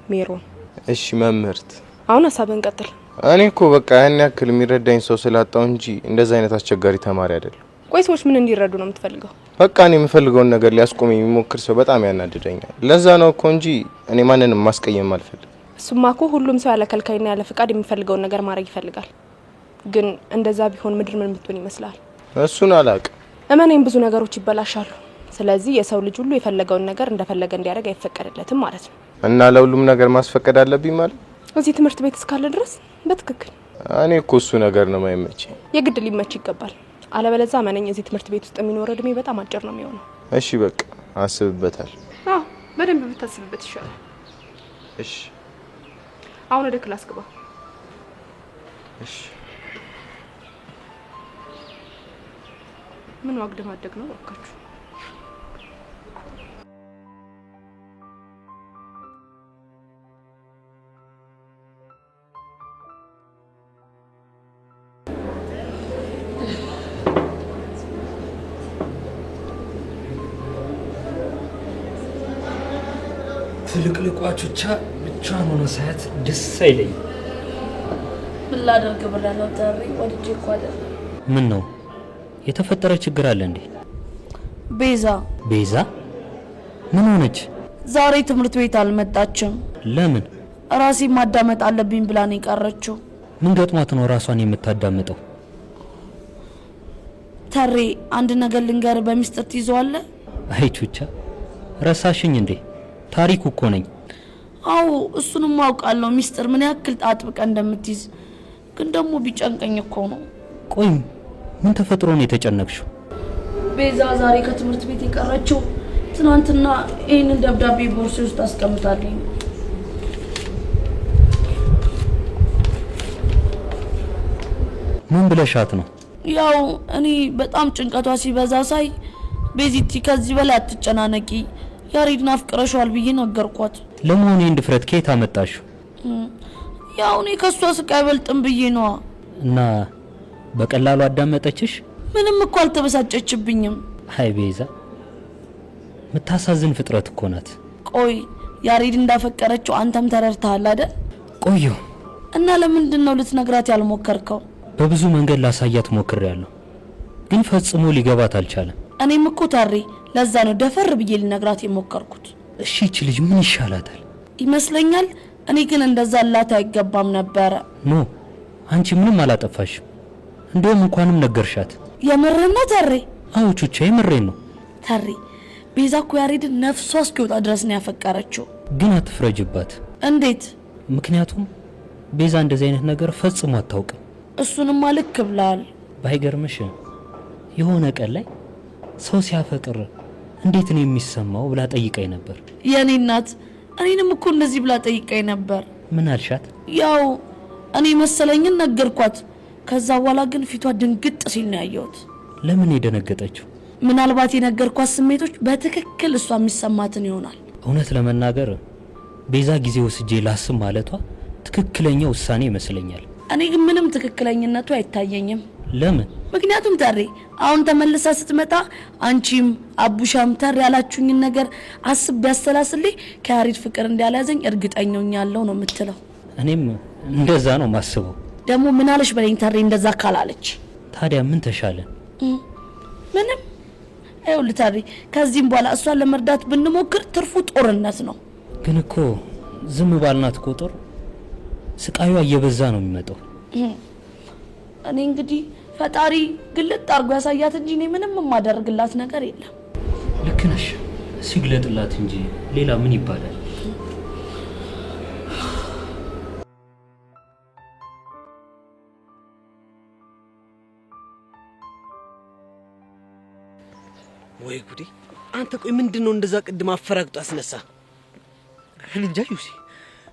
ሜሮን። እሺ መምህርት፣ አሁን ሀሳብን ቀጥል። እኔ እኮ በቃ ያን ያክል የሚረዳኝ ሰው ስላጣው እንጂ እንደዛ አይነት አስቸጋሪ ተማሪ አይደለም። ቆይ ሰዎች ምን እንዲረዱ ነው የምትፈልገው? በቃ እኔ የምፈልገውን ነገር ሊያስቆም የሚሞክር ሰው በጣም ያናድደኛል። ለዛ ነው እኮ እንጂ እኔ ማንንም ማስቀየም አልፈልግም። እሱማ እኮ ሁሉም ሰው ያለ ከልካይና ያለ ፍቃድ የሚፈልገውን ነገር ማድረግ ይፈልጋል። ግን እንደዛ ቢሆን ምድር ምን ምትሆን ይመስላል? እሱን አላውቅም። እመኔም ብዙ ነገሮች ይበላሻሉ። ስለዚህ የሰው ልጅ ሁሉ የፈለገውን ነገር እንደፈለገ እንዲያደርግ አይፈቀድለትም ማለት ነው። እና ለሁሉም ነገር ማስፈቀድ አለብኝ ማለት? እዚህ ትምህርት ቤት እስካለ ድረስ በትክክል። እኔ እኮ እሱ ነገር ነው የማይመቸኝ። የግድ ሊመች ይገባል። አለበለዚያ እመነኝ እዚህ ትምህርት ቤት ውስጥ የሚኖር እድሜ በጣም አጭር ነው የሚሆነው። እሺ በቃ አስብበታል። አዎ በደንብ ብታስብበት ይሻላል። እሺ አሁን ወደ ክላስ ግባ። እሺ። ምን ዋግ ደማደግ ነው ወካችሁ? ትልቅልቋቹቻ ብቻዋን ሆነ ሳያት ደስ አይለኝ። ምን ላደርግ ብለህ ነው ተሪ? ወድጄ እኮ አይደል። ምን ነው የተፈጠረ ችግር አለ እንዴ? ቤዛ ምን ሆነች? ዛሬ ትምህርት ቤት አልመጣችም። ለምን? ራሴ ማዳመጥ አለብኝ ብላ ነው የቀረችው። ምን ገጥሟት ነው ራሷን የምታዳምጠው? ተሪ አንድ ነገር ልንገር፣ በሚስጥር ትይዘዋለህ? አይ ቹቻ ረሳሽኝ እንዴ? ታሪኩ እኮ ነኝ። አዎ እሱንም አውቃለሁ፣ ሚስጥር ምን ያክል አጥብቀ እንደምትይዝ። ግን ደግሞ ቢጨንቀኝ እኮ ነው። ቆይ ምን ተፈጥሮ ነው የተጨነቅሽው? ቤዛ ዛሬ ከትምህርት ቤት የቀረችው ትናንትና ይህንን ደብዳቤ ቦርሴ ውስጥ አስቀምጣለኝ። ምን ብለሻት ነው? ያው እኔ በጣም ጭንቀቷ ሲበዛ ሳይ ቤዚቲ ከዚህ በላይ አትጨናነቂ፣ ያሬድን አፍቅረሽዋል ብዬ ነገርኳት። ለመሆኑ ይህን ድፍረት ከየት አመጣሽው? ያው እኔ ከሷ ስቃይ አይበልጥም ብዬ ነዋ። እና በቀላሉ አዳመጠችሽ? ምንም እኮ አልተበሳጨችብኝም። አይ ቤዛ፣ ምታሳዝን ፍጥረት እኮ ናት። ቆይ ያሬድ እንዳፈቀረችው አንተም ተረድተሃል አይደል? ቆየሁ። እና ለምንድን ነው ልትነግራት ያልሞከርከው? በብዙ መንገድ ላሳያት ሞክሬያለሁ፣ ግን ፈጽሞ ሊገባት አልቻለም። እኔም እኮ ታሬ ለዛ ነው ደፈር ብዬ ልነግራት የሞከርኩት። እሺ እቺ ልጅ ምን ይሻላታል? ይመስለኛል እኔ ግን እንደዛ ላት አይገባም ነበረ። ኖ አንቺ ምንም አላጠፋሽም። እንደውም እንኳንም ነገርሻት። የምሬን ነው ታሬ? አዎ ቹቻ የምሬን ነው። ታሬ ቤዛ እኮ ያሬድን ነፍሷ እስኪወጣ ድረስ ነው ያፈቀረችው። ግን አትፍረጅባት። እንዴት? ምክንያቱም ቤዛ እንደዚህ አይነት ነገር ፈጽሞ አታውቅም። እሱንማ ልክ ብለሃል። ባይገርምሽ የሆነ ቀን ላይ ሰው ሲያፈቅር እንዴት ነው የሚሰማው ብላ ጠይቃኝ ነበር። የኔ እናት እኔንም እኮ እንደዚህ ብላ ጠይቃኝ ነበር። ምን አልሻት? ያው እኔ መሰለኝን ነገርኳት። ከዛ በኋላ ግን ፊቷ ድንግጥ ሲል ነው ያየሁት። ለምን የደነገጠችው? ምናልባት የነገርኳት ስሜቶች በትክክል እሷ የሚሰማትን ይሆናል። እውነት ለመናገር ቤዛ ጊዜ ወስጄ ላስብ ማለቷ ትክክለኛ ውሳኔ ይመስለኛል። እኔ ግን ምንም ትክክለኝነቱ አይታየኝም። ለምን? ምክንያቱም ታሬ አሁን ተመልሳ ስትመጣ አንቺም አቡሻም ታሬ ያላችሁኝን ነገር አስብ ቢያስተላስልኝ ከያሬድ ፍቅር እንዳያዘኝ እርግጠኛ ሆኛለሁ ነው የምትለው። እኔም እንደዛ ነው ማስበው። ደግሞ ምን አለሽ በለኝ ታሬ እንደዛ ካላለች። ታዲያ ምን ተሻለ? ምንም። ይኸውልህ ታሬ ከዚህም በኋላ እሷን ለመርዳት ብንሞክር ትርፉ ጦርነት ነው። ግን እኮ ዝም ባልናት ቁጥር ስቃዩዋ እየበዛ ነው የሚመጣው። እኔ እንግዲህ ፈጣሪ ግልጥ አድርጎ ያሳያት እንጂ እኔ ምንም የማደርግላት ነገር የለም። ልክ ነሽ። ሲግለጥላት እንጂ ሌላ ምን ይባላል? ወይ ጉዴ! አንተ ቆይ ምንድነው እንደዛ ቅድም አፈራግጦ አስነሳ? እንጃ ዩሲ፣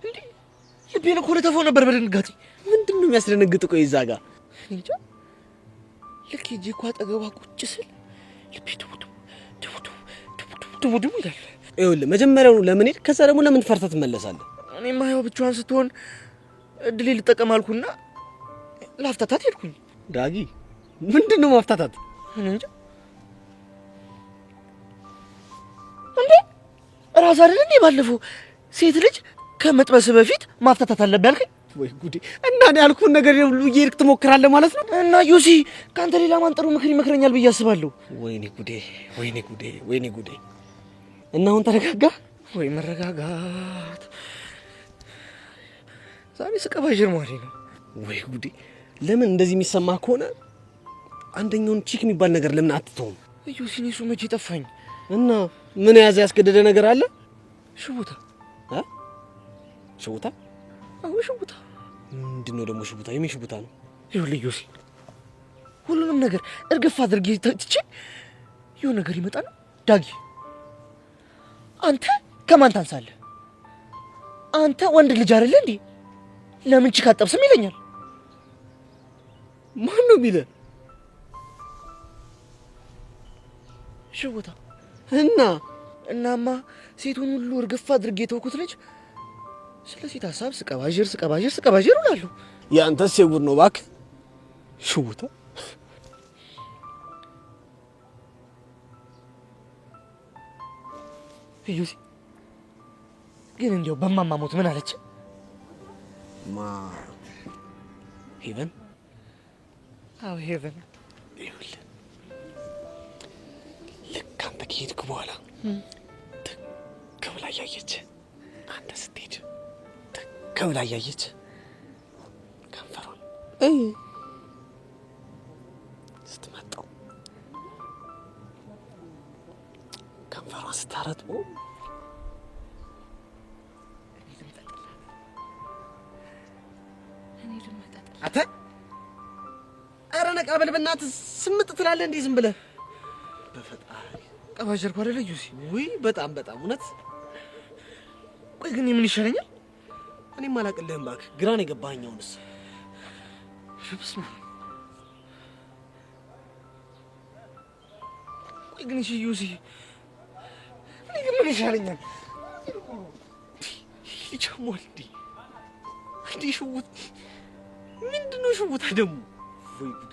እንዴ ልቤን እኮ ለተፈው ነበር በድንጋጤ። ምንድነው የሚያስደነግጥ? ቆይ እዛ ጋር እንጃ ልክ ሂጅ እኮ አጠገቧ ቁጭ ስል ልቤ ድቡ ይላል። ይኸውልህ መጀመሪያውኑ ለምን ሄድ፣ ከዛ ደግሞ ለምን ፈርታ ትመለሳለህ? እኔማ ያው ብቻዋን ስትሆን እድሌ ልጠቀም አልኩና ላፍታታት ሄድኩኝ። ዳጊ ምንድነው ማፍታታት? እንጃ እንዴ ራስ አይደል እንዴ ባለፈው ሴት ልጅ ከመጥበስ በፊት ማፍታታት አለብህ ያልከኝ? ወይ ጉዴ! እና እኔ ያልኩህን ነገር ሁሉ እየሄድክ ትሞክራለህ ማለት ነው? እና ዩሲ ካንተ ሌላ ማን ጥሩ ምክር ይመክረኛል ብዬ አስባለሁ። ወይኔ ጉዴ! ወይኔ ጉዴ! ወይኔ ጉዴ! እና አሁን ተረጋጋ ወይ? መረጋጋት ዛሬ ስቀባዥር ማለት ነው። ወይ ጉዴ! ለምን እንደዚህ የሚሰማ ከሆነ አንደኛውን ቺክ የሚባል ነገር ለምን አትተውም? ዩሲ እኔ እሱ መቼ ጠፋኝ? እና ምን ያዘ ያስገደደ ነገር አለ? ሽቡታ ሽቡታ? አዎ ሽቡታ። ምንድነው ደግሞ ሽቡታ? የምን ሽቡታ ነው? ይኸውልህ ዮሲ፣ ሁሉንም ነገር እርግፍ አድርጌ ትቼ የሆነ ነገር ይመጣል። ዳጊ አንተ ከማን ታንሳለህ? አንተ ወንድ ልጅ አይደለ እንዴ? ለምን ቺክ አጠብስም ይለኛል። ማን ነው የሚለ? ሽቡታ። እናማ ሴቱን ሁሉ እርግፍ አድርጌ ተውኩት ልጅ ስለ ሴት ሀሳብ ስቀባዥር እላለሁ። ያንተስ የጉድ ነው እባክህ ሽቡታ። ዩሲ ግን እንዲያው በማማሞት ምን አለች? ሄቨን? አዎ ሄቨን። ይኸውልህ ልክ አንተ ከሄድክ በኋላ ትክ ብላ እያየች አንተ ስትሄድ ከብላ እያየች ከንፈሯን ስትመጣው ከንፈሯን ስታረጥቦ እኔ ልመጣላት። ኧረ ነቃ በል በእናትህ ስምጥ ትላለህ እንዴ ዝም ብለህ በፈጣሪ ቀባጀርኩ አይደለ ዩሲ ውይ በጣም እውነት ቆይ ግን ምን ይሻለኛል እኔም አላቅልህም ባክ ግራን የገባኛውንስ ሽብስማ ቆይ ግን ዩሲ እኔ ግን ምን ይሻለኛል ይቻሞል እንዴ ሽውት ምንድነው ሽውታ ደግሞ ወይ ጉድ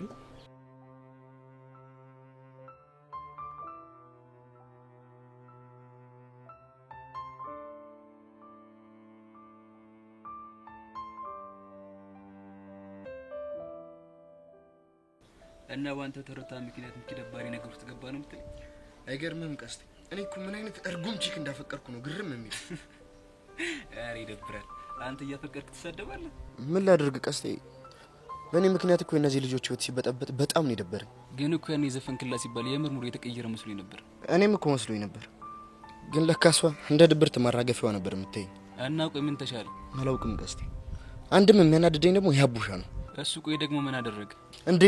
እና ባንተ ተረታ ምክንያት ምክደባሪ ነገር ውስጥ ገባ ነው የምትል አይገርምም ቀስቴ እኔ እኮ ምን አይነት እርጉም ቺክ እንዳፈቀርኩ ነው ግርም የሚል አሬ ይደብራል አንተ እያፈቀርክ ትሰደባለህ ምን ላድርግ ቀስቴ በእኔ ምክንያት እኮ እነዚህ ልጆች ህይወት ሲበጠበጥ በጣም ነው የደበረኝ ግን እኮ ያኔ ዘፈንክላ ሲባል የምርሙር የተቀየረ መስሎኝ ነበር እኔም እኮ መስሎኝ ነበር ግን ለካሷ እንደ ድብርት ማራገፊያዋ ነበር የምትተኝ እና ቆይ ምን ተሻለ አላውቅም ቀስቴ አንድም የሚያናድደኝ ደግሞ ያቡሻ ነው እሱ ቆይ ደግሞ ምን አደረገ እንዴ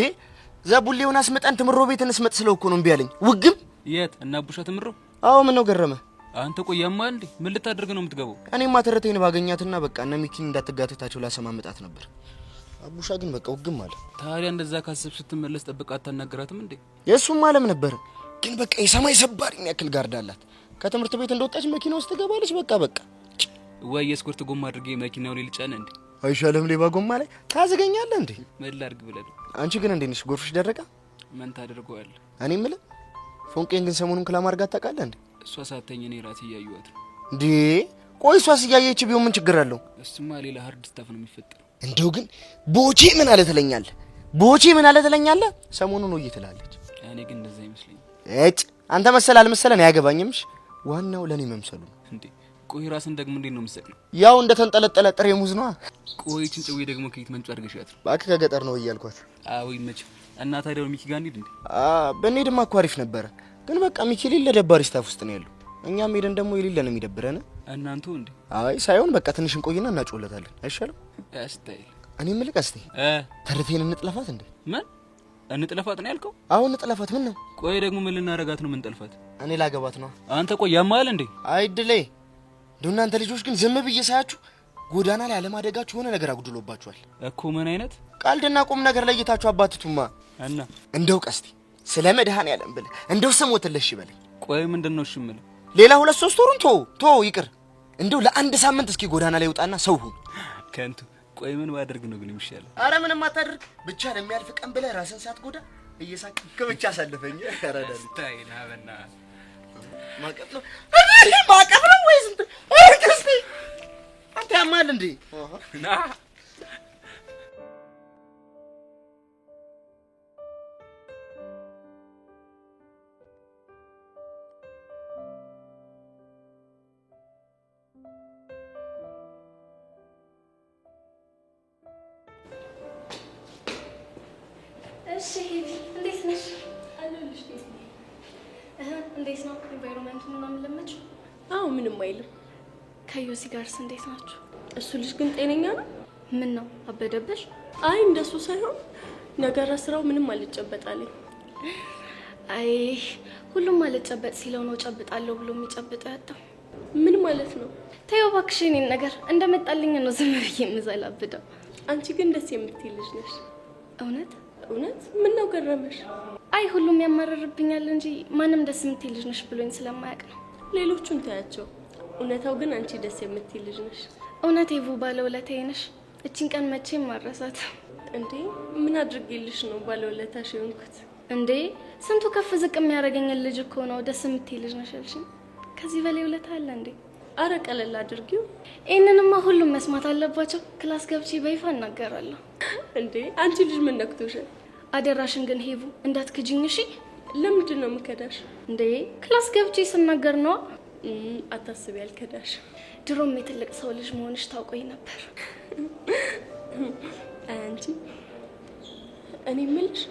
ዛቡሌውን አስመጣን ትምሮ ቤትን እስመጥ ስለው እኮ ነው እምቢ አለኝ ውግም የት እና አቡሻ ትምሮ አዎ ምን ነው ገረመ አንተ ቆይ ያማል እንዴ ምን ልታደርግ ነው የምትገባው እኔማ ተረተኝ ባገኛትና በቃ እነ ሚኪን እንዳትጋተታቸው ላሰማመጣት ነበር አቡሻ ግን በቃ ውግም አለ ታዲያ እንደዛ ካሰብ ስትመለስ ጠብቃ አታናገራትም እንዴ የሱም ዓለም ነበር ግን በቃ የሰማይ ሰባሪኝ ያክል ጋርዳላት ከትምህርት ቤት እንደወጣች መኪና ውስጥ ገባለች በቃ ወይ የስኩርት ጎማ አድርጌ መኪናው ላይ ልጫን እንዴ አይሻለም ሌባ ጎማ ላይ ታዘገኛለህ እንዴ ምን ላድርግ ብለህ አንቺ ግን እንዴ ነሽ ጎርፍሽ ደረቀ ምን ታደርገዋለህ እኔ ምልህ ፎንቄን ግን ሰሞኑን ክላማርጋት ታውቃለህ እንዴ እሷ ሳተኝ እኔ ራሴ ያዩዋት እንዴ ቆይ እሷስ እያየች ቢሆን ምን ችግር አለው እሱማ ሌላ ሃርድ ስታፍ ነው የሚፈጠረው እንደው ግን ቦቼ ምን አለ ትለኛለህ ሰሞኑን ነው እየተላለች እኔ ግን እንደዛ ይመስለኝ አንተ መሰል አልመሰለን ያገባኝምሽ ዋናው ለኔ መምሰሉ እንዴ ቆይ ራስን ደግሞ እንዴት ነው የምትሰቅለው ያው እንደ ተንጠለጠለ ጥሬ ሙዝ ነው ቆይ ጭንጭው ደግሞ ከየት መንጭ አድርገሻት ባክ ከገጠር ነው እያልኳት አዎ ይመች እና ታዲያ ሚኪ ጋር እንሂድ እንዴ በእኔድማ እኮ አሪፍ ነበረ ግን በቃ ሚኪ ሌለ ደባሪ ስታፍ ውስጥ ነው ያለው እኛም ሄደን ደግሞ የሌለ ነው የሚደብረን እናንተ እንዴ አይ ሳይሆን በቃ ትንሽ እንቆይና እናጮለታለን አይሻልም አስታይ እኔ ምልክ አስቴ ተርቴን እንጥለፋት እንዴ ምን እንጥለፋት ነው ያልከው አሁን እንጥለፋት ምን ነው ቆይ ደግሞ ምን ልናረጋት ነው ምን ጠልፋት እኔ ላገባት ነው አንተ ቆይ ያማል እንዴ አይድሌ እናንተ ልጆች ግን ዝም ብዬ ሳያችሁ ጎዳና ላይ አለማደጋችሁ ሆነ ነገር አጉድሎባችኋል እኮ ምን አይነት ቃልድና ቁም ነገር ለይታችሁ አባትቱማ እና እንደው ቀስቲ ስለ መድኃኔዓለም ብለህ እንደው ስሞትልሽ ይበለኝ ቆይ ምንድነው እሺ የምልህ ሌላ 2-3 ወሩን ቶ ይቅር እንደው ለአንድ ሳምንት እስኪ ጎዳና ላይ ውጣና ሰው ሁን ከንቱ ቆይ ምን ባደርግ ነው ግን የሚሻለው አረ ምንም አታደርግ ብቻ ለሚያልፍ ቀን ብለህ ራስን ሳትጎዳ እየሳቅ ከብቻ አሳልፈኝ ያራዳል ታይና በና ማቀፍ ነው ወይስ ቀስቲ አንተ ያማል እንዴ ና እሺ እንዴት ነሽ አለልሽ እንዴት ነው ኢንቫይሮንመንቱ ምናምን ለመች አዎ ምንም አይልም ከዩሲ ጋርስ እንዴት ናችሁ እሱ ልጅ ግን ጤነኛ ነው ምን ነው አበደበሽ አይ እንደሱ ሳይሆን ነገር ስራው ምንም አልጨበጣለኝ አይ ሁሉም አልጨበጥ ሲለው ነው ጨብጣለሁ ብሎ የሚጨብጠው ያጣው ምን ማለት ነው ተይው እባክሽ እኔን ነገር እንደመጣልኝ ነው ዝም ብዬ የምዘላብደው አንቺ ግን ደስ የምትይ ልጅ ነሽ እውነት ምን ነው ገረመሽ አይ ሁሉም ያማረርብኛል እንጂ ማንም ደስ የምትይ ልጅ ነሽ ብሎኝ ስለማያውቅ ነው ሌሎቹን ታያቸው እውነታው ግን አንቺ ደስ የምትይ ልጅ ነሽ እውነት ይቡ ባለውለታዬ ነሽ እቺን ቀን መቼም ማረሳት እንዴ ምን አድርጌልሽ ነው ባለውለታሽ የሆንኩት እንዴ ስንቱ ከፍ ዝቅ የሚያደርገኝ ልጅ እኮ ነው ደስ የምትይ ልጅ ነሽ አልሽኝ ከዚህ በላይ ውለታ አለ እንዴ አረ ቀለል አድርጊው ይሄንንማ ሁሉም መስማት አለባቸው ክላስ ገብቼ በይፋ እናገራለሁ እንዴ አንቺ ልጅ ምን ነክቶሻል አደራሽን ግን ሄቡ እንዳትክጂኝ እሺ ለምንድን ነው የምከዳሽ እንዴ ክላስ ገብቼ ስናገር ነው አታስቢ ያልከዳሽ ድሮም የትልቅ ሰው ልጅ መሆንሽ ታውቆኝ ነበር አንቺ እኔ ምልሽ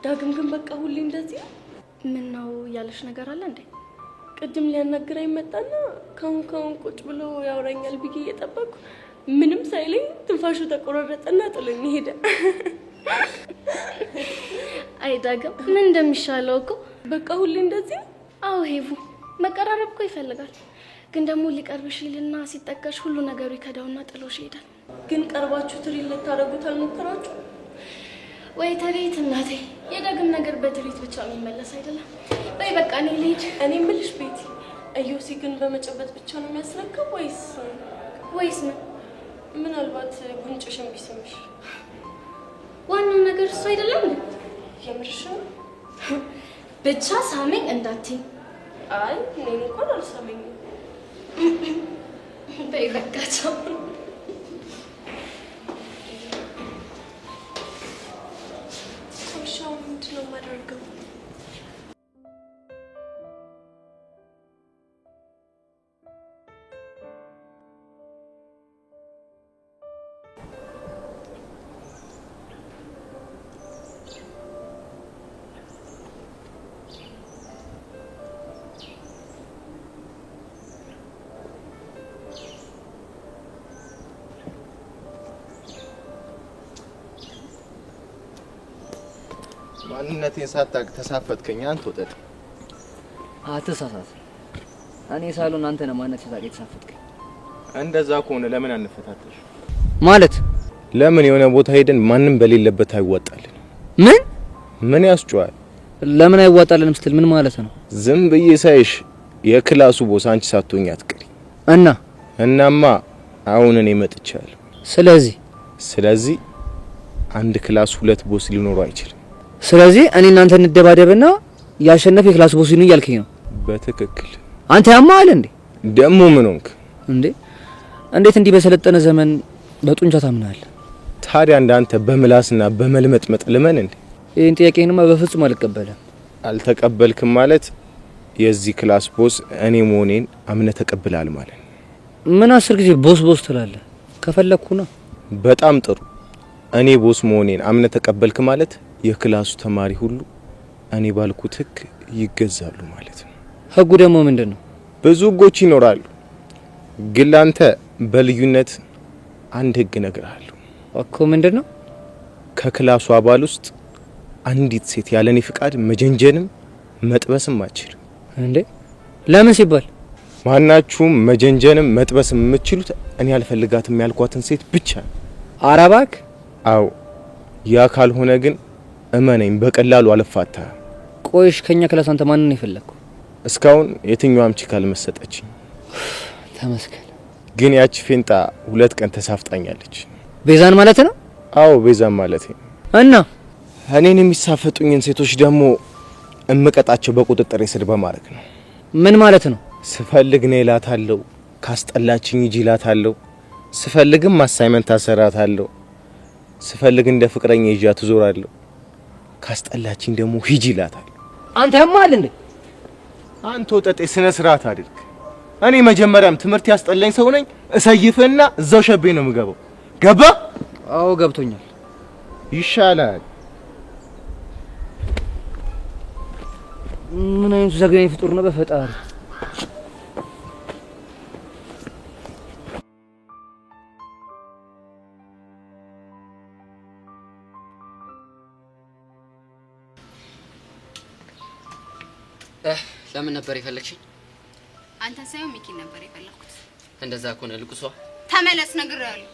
ዳግም ግን በቃ ሁሌ እንደዚህ ምን ነው ያለሽ ነገር አለ እንዴ ቅድም ሊያናግረኝ መጣና ካሁን ቁጭ ብሎ ያወራኛል ብዬ እየጠበቅኩ ምንም ሳይለኝ ትንፋሹ ተቆራረጠና ጥሎኝ ሄደ አይዳግም ምን እንደሚሻለው እኮ በቃ ሁሌ እንደዚህ ነው። አዎ ሄቡ መቀራረብ እኮ ይፈልጋል። ግን ደግሞ ሊቀርብሽ ይልና ሲጠቀሽ ሁሉ ነገሩ ይከዳውና ጥሎሽ ይሄዳል። ግን ቀርባችሁ ትሪት ልታረጉት አልሞከራችሁ ወይ? ተሪት እናቴ፣ የዳግም ነገር በትሪት ብቻ የሚመለስ አይደለም። በይ በቃ እኔ ልሂድ። እኔ የምልሽ ቤቲ፣ እዮሲ ግን በመጨበጥ ብቻ ነው የሚያስረከብ ወይስ ምን? ምናልባት ጉንጭሽን ቢስምሽ? ዋናው ነገር እሱ አይደለም። የምርሽ ነው? ብቻ ሳመኝ እንዳትኝ። አይ እኔን እንኳን አልሳመኝም። በይ በቃ ቻው። ሻው ምንድን ነው የማደርገው? ማንነቴን ሳታውቅ ተሳፈጥከኝ አንተ ወጠጥ። አትሳሳት። እኔ ሳሎን አንተ ነህ ማንነት ሳታውቅ የተሳፈጥከኝ። እንደዛ ከሆነ ለምን አንፈታተሽ? ማለት ለምን የሆነ ቦታ ሄደን ማንንም በሌለበት አይዋጣልን? ምን ያስጨዋል? ለምን አይዋጣልንም ስትል ምን ማለት ነው? ዝም ብዬ ሳይሽ የክላሱ ቦስ አንቺ ሳትሆኚ አትቀሪ። እናማ አሁን እኔ መጥቻለሁ። ስለዚህ አንድ ክላስ ሁለት ቦስ ሊኖረው አይችልም። ስለዚህ እኔ እናንተ እንደባደብና ያሸነፈ የክላስ ቦስ ይሁን እያልከኝ ነው? በትክክል። አንተ ያማል እንዴ? ደሞ ምን ሆንክ እንዴ? እንዴት እንዲህ በሰለጠነ ዘመን በጡንቻ ታምናለህ? ታዲያ እንዳንተ በምላስና በመልመጥመጥ ልመን እንዴ? ይሄን ጥያቄንማ በፍጹም አልቀበለም። አልተቀበልክም ማለት የዚህ ክላስ ቦስ እኔ መሆኔን አምነህ ተቀብላል ማለት ነው። ምን 10 ጊዜ ቦስ ትላለህ? ከፈለኩና በጣም ጥሩ። እኔ ቦስ መሆኔን አምነህ ተቀበልክ ማለት የክላሱ ተማሪ ሁሉ እኔ ባልኩት ህግ ይገዛሉ ማለት ነው። ህጉ ደግሞ ምንድነው? ብዙ ህጎች ይኖራሉ፣ ግን ላንተ በልዩነት አንድ ህግ እነግርሃለሁ እኮ። ምንድነው? ከክላሱ አባል ውስጥ አንዲት ሴት ያለኔ ፍቃድ መጀንጀንም መጥበስም አትችልም። እንዴ? ለምን ሲባል? ማናችሁም መጀንጀንም መጥበስም የምትችሉት እኔ አልፈልጋትም ያልኳትን ሴት ብቻ ነው። አራባክ? አው ያ ካልሆነ ግን እመነኝ በቀላሉ አልፋታ። ቆይሽ ከኛ ክላስ አንተ ማንን ነው የፈለከው? እስካሁን የትኛውም ቺክ አልመሰጠችኝ። ተመስገን። ግን ያቺ ፌንጣ 2 ቀን ተሳፍጣኛለች። ቤዛን ማለት ነው? አዎ ቤዛን ማለት ነው። እና እኔን የሚሳፈጡኝን ሴቶች ደግሞ እምቀጣቸው በቁጥጥር ስር በማድረግ ነው። ምን ማለት ነው? ስፈልግ ነው እላታለሁ፣ ካስጠላችኝ ሂጂ እላታለሁ፣ ስፈልግም አሳይመንት አሰራታለሁ፣ ስፈልግ እንደ ፍቅረኛ ይዣት ትዞራለሁ፣ ካስጠላችኝ ደግሞ ሂጂ እላታለሁ። አንተ ያማል እንዴ? አንተ ወጠጤ ስነ ስርዓት አድርግ። እኔ መጀመሪያም ትምህርት ያስጠላኝ ሰው ነኝ። እሰይፍና እዛው ሸቤ ነው የምገባው። ገባ? አዎ ገብቶኛል። ይሻላል። ምን አይነቱ ዘግናኝ ፍጡር ነው በፈጣሪ። ለምን ነበር የፈለግሽኝ? አንተን ሳይሆን ሚኪን ነበር የፈለኩት። እንደዛ ከሆነ ልቁሷ ተመለስ ነግሬሃለሁ።